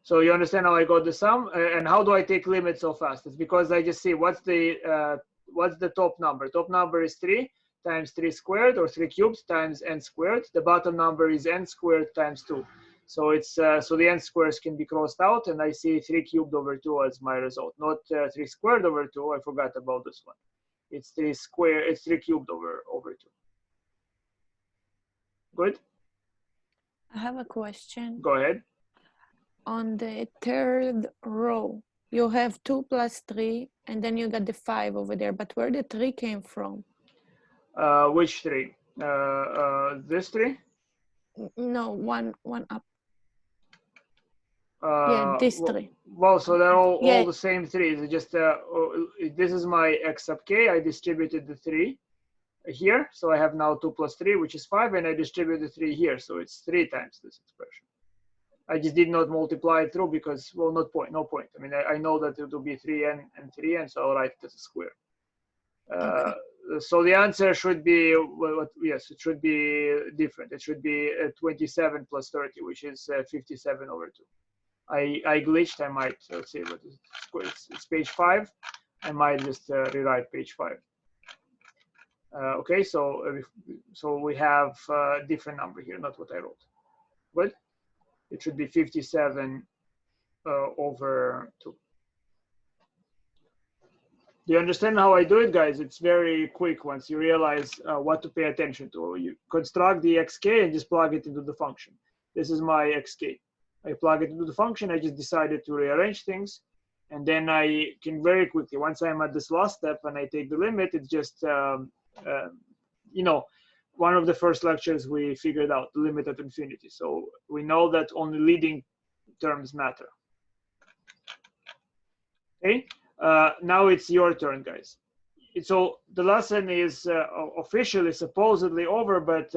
So you understand how I got the sum, and how do I take limits so fast? It's because I just see what's the top number. Top number is 3 times 3 squared, or 3 cubed times n squared. The bottom number is n squared times 2. So it's so the n squares can be crossed out, and I see 3 cubed over 2 as my result. Not 3 squared over 2. I forgot about this one. It's 3 squared. It's 3 cubed over 2. Good. I have a question. Go ahead. On the third row, you have 2 plus 3, and then you got the 5 over there. But where the 3 came from? Which 3? This 3? No, one up. Yeah, this 3. Well, so they're all Yeah. the same 3s. It's just this is my x sub k. I distributed the 3 here, so I have now 2 plus 3, which is 5, and I distribute the 3 here, so it's 3 times this expression. I just did not multiply it through because, well, no point. I mean, I know that it will be 3n and 3n, so I'll write it as a square. Okay. So the answer should be, well, yes, it should be different. It should be 27 plus 30, which is 57 over 2. I glitched. I might, let's see, what is it? It's page 5. I might just rewrite page 5. Okay, so we have a different number here, not what I wrote. Good. It should be 57 over 2. Do you understand how I do it, guys? It's very quick once you realize what to pay attention to. You construct the xk and just plug it into the function. This is my xk. I plug it into the function. I just decided to rearrange things. And then I can very quickly, once I'm at this last step and I take the limit, it's just, you know, one of the first lectures we figured out, the limit at infinity. So we know that only leading terms matter. Okay, now it's your turn, guys. So the lesson is officially, supposedly over, but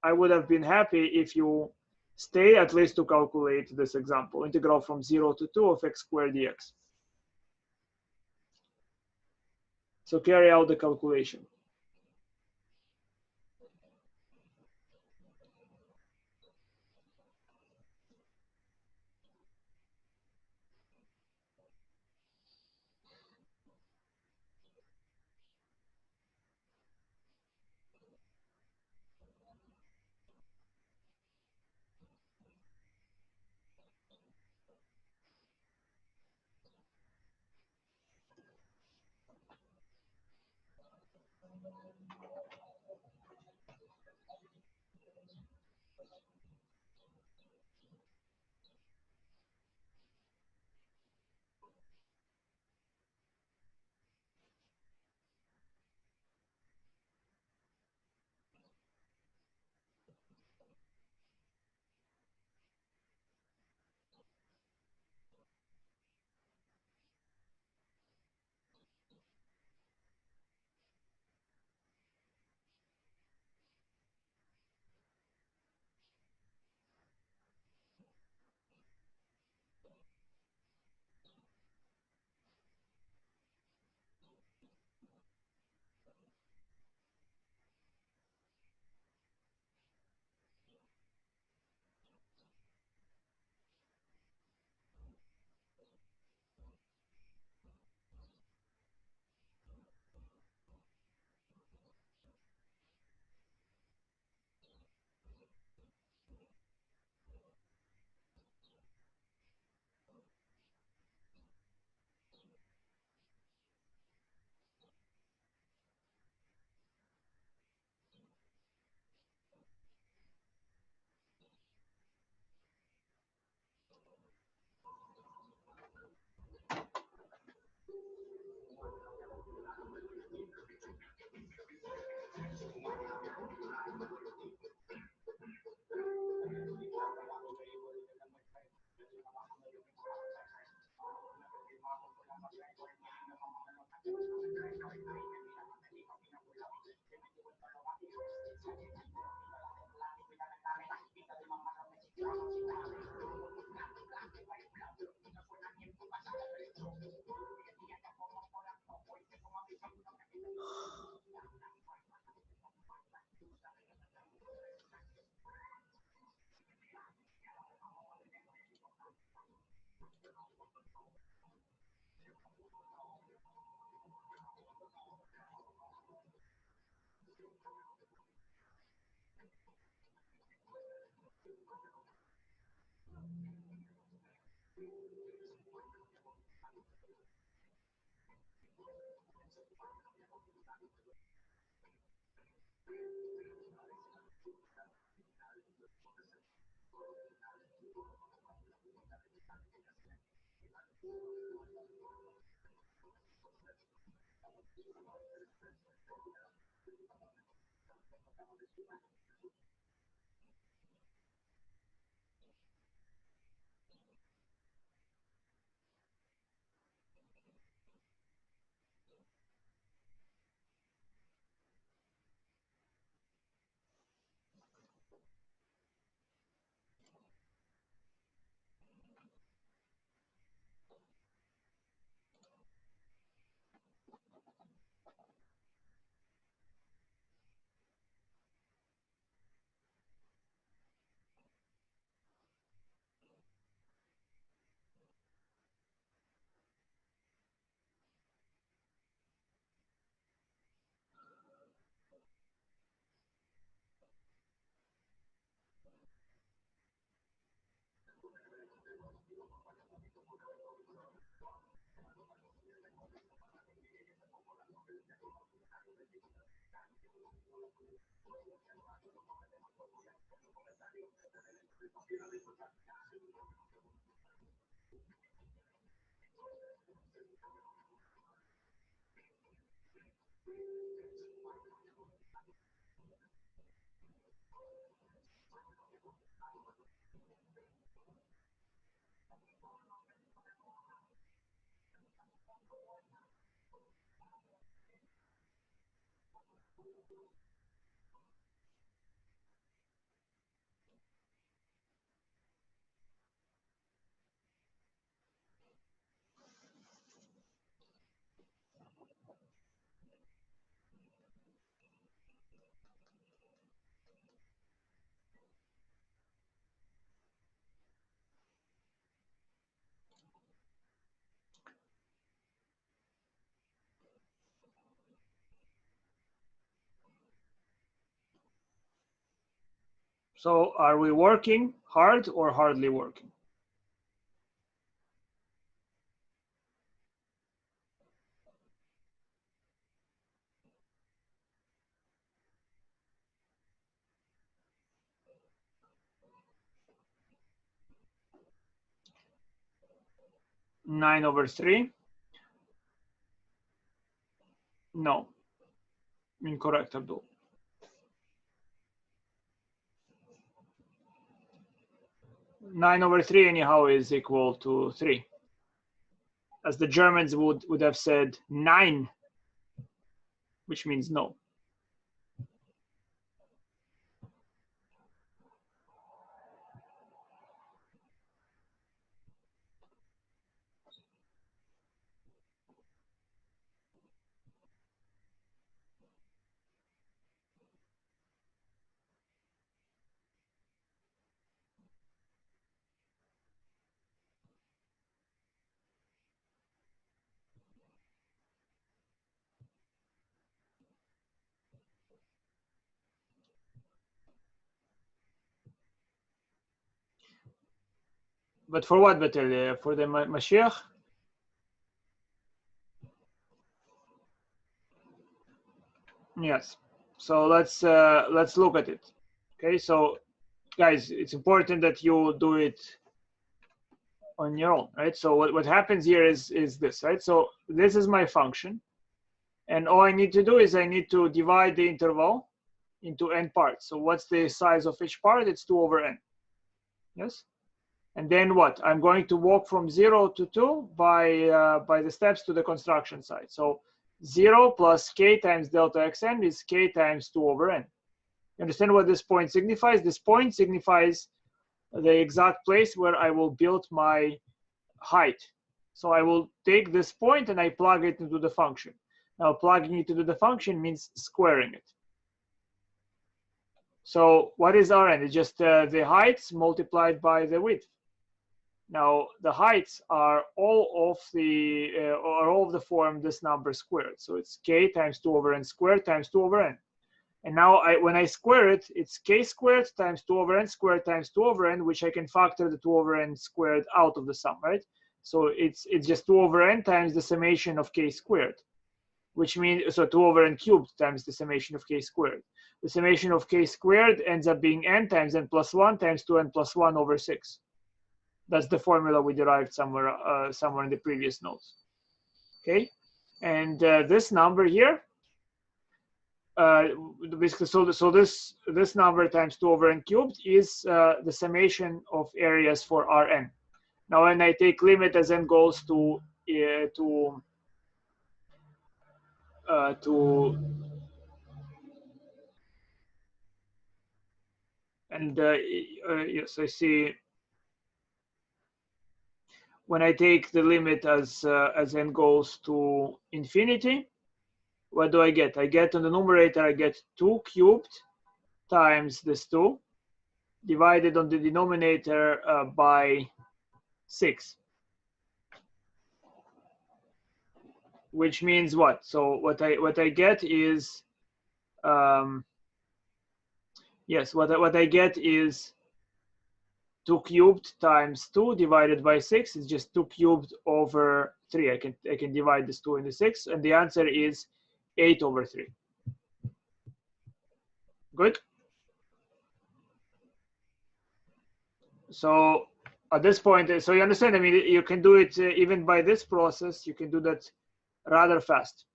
I would have been happy if you stay at least to calculate this example, integral from 0 to 2 of x squared dx. So carry out the calculation. So are we working hard or hardly working? Nine over 3. No. Incorrect, Abdul. Nine over 3 anyhow is equal to 3. As the Germans would have said 9, which means no. But for what, Betel? For the Mashiach? Yes. So let's look at it. Okay. So, guys, it's important that you do it on your own, right? So what happens here is this, right? So this is my function, and all I need to do is I need to divide the interval into n parts. So what's the size of each part? It's 2 over n. Yes. And then what? I'm going to walk from 0 to 2 by the steps to the construction side. So 0 plus k times delta xn is k times 2 over n. You understand what this point signifies? This point signifies the exact place where I will build my height. So I will take this point and I plug it into the function. Now plugging it into the function means squaring it. So what is Rn? It's just the heights multiplied by the width. Now the heights are all of the form this number squared. So it's k times 2 over n squared times 2 over n. And now when I square it, it's k squared times 2 over n squared times 2 over n, which I can factor the 2 over n squared out of the sum, right? So it's just 2 over n times the summation of k squared, which means, so 2 over n cubed times the summation of k squared. The summation of k squared ends up being n times n plus 1 times 2n plus 1 over 6. That's the formula we derived somewhere in the previous notes. Okay, and this number here, basically, so this number times 2 over n cubed is the summation of areas for Rn. Now, when I take limit as n goes to and yes, I see. When I take the limit as n goes to infinity, what do I get? I get on the numerator, I get 2 cubed times this 2 divided on the denominator by 6. Which means what? So what I get is yes, what I get is 2 cubed times 2 divided by 6 is just 2 cubed over 3. I can divide this 2 into 6, and the answer is 8 over 3. Good. So at this point, so you understand, I mean, you can do it even by this process, you can do that rather fast.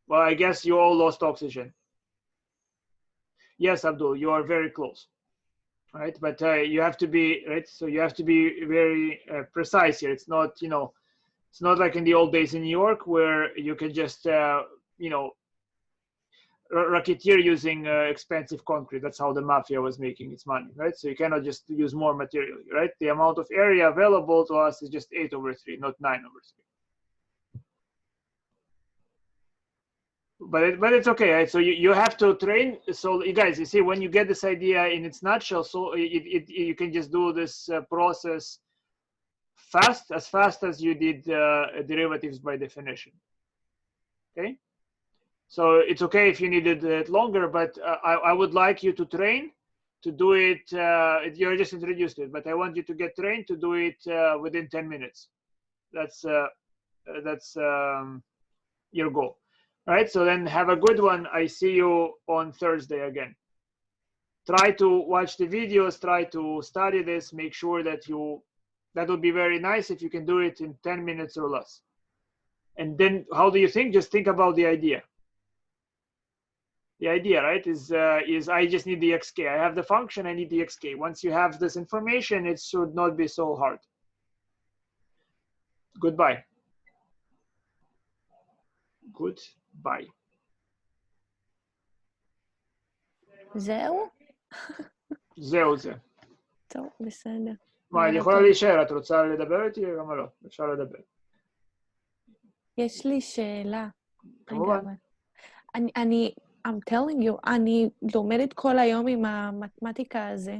Well, I guess you all lost oxygen. Yes, Abdul, you are very close, right? But you have to be, right? So you have to be very precise here. It's not, you know, it's not like in the old days in New York where you can just, you know, racketeer using expensive concrete. That's how the mafia was making its money, right? So you cannot just use more material, right? The amount of area available to us is just 8/3, not 9/3. But it's okay, right? So you have to train. So you guys, you see, when you get this idea in its nutshell, so you can just do this process as fast as you did derivatives by definition. Okay. So it's okay if you needed it longer, but I would like you to train to do it. You're just introduced to it, but I want you to get trained to do it within 10 minutes. That's your goal. All right, so then have a good one. I see you on Thursday again. Try to watch the videos, try to study this, make sure that that would be very nice if you can do it in 10 minutes or less. And then how do you think? Just think about the idea. The idea, right, is I just need the xk. I have the function, I need the xk. Once you have this information, it should not be so hard. Goodbye. Goodbye. זהו? זהו זה. טוב, בסדר. מה, אני יכולה להישאר? את רוצה לדבר איתי? למה לא? אפשר לדבר. יש לי שאלה. כמובן. I'm telling you, אני לומדת כל היום עם המתמטיקה הזה.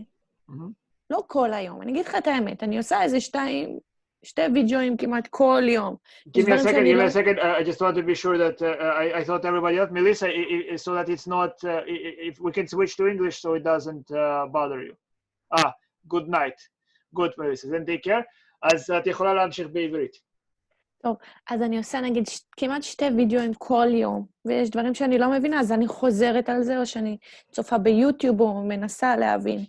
לא כל היום, אני אגיד לך את האמת, אני עושה איזה שתי וידאוים כמעט כל יום. Give me a second, I just want to be sure that I thought everybody else, Melissa, so that it's not, if we can switch to English so it doesn't bother you. Good night. Good, Melissa, then take care. אז את יכולה להמשיך בעברית. טוב, אז אני עושה נגיד כמעט שתי וידאוים כל יום, ויש דברים שאני לא מבינה, אז אני חוזרת על זה, או שאני צופה ביוטיוב או מנסה להבין.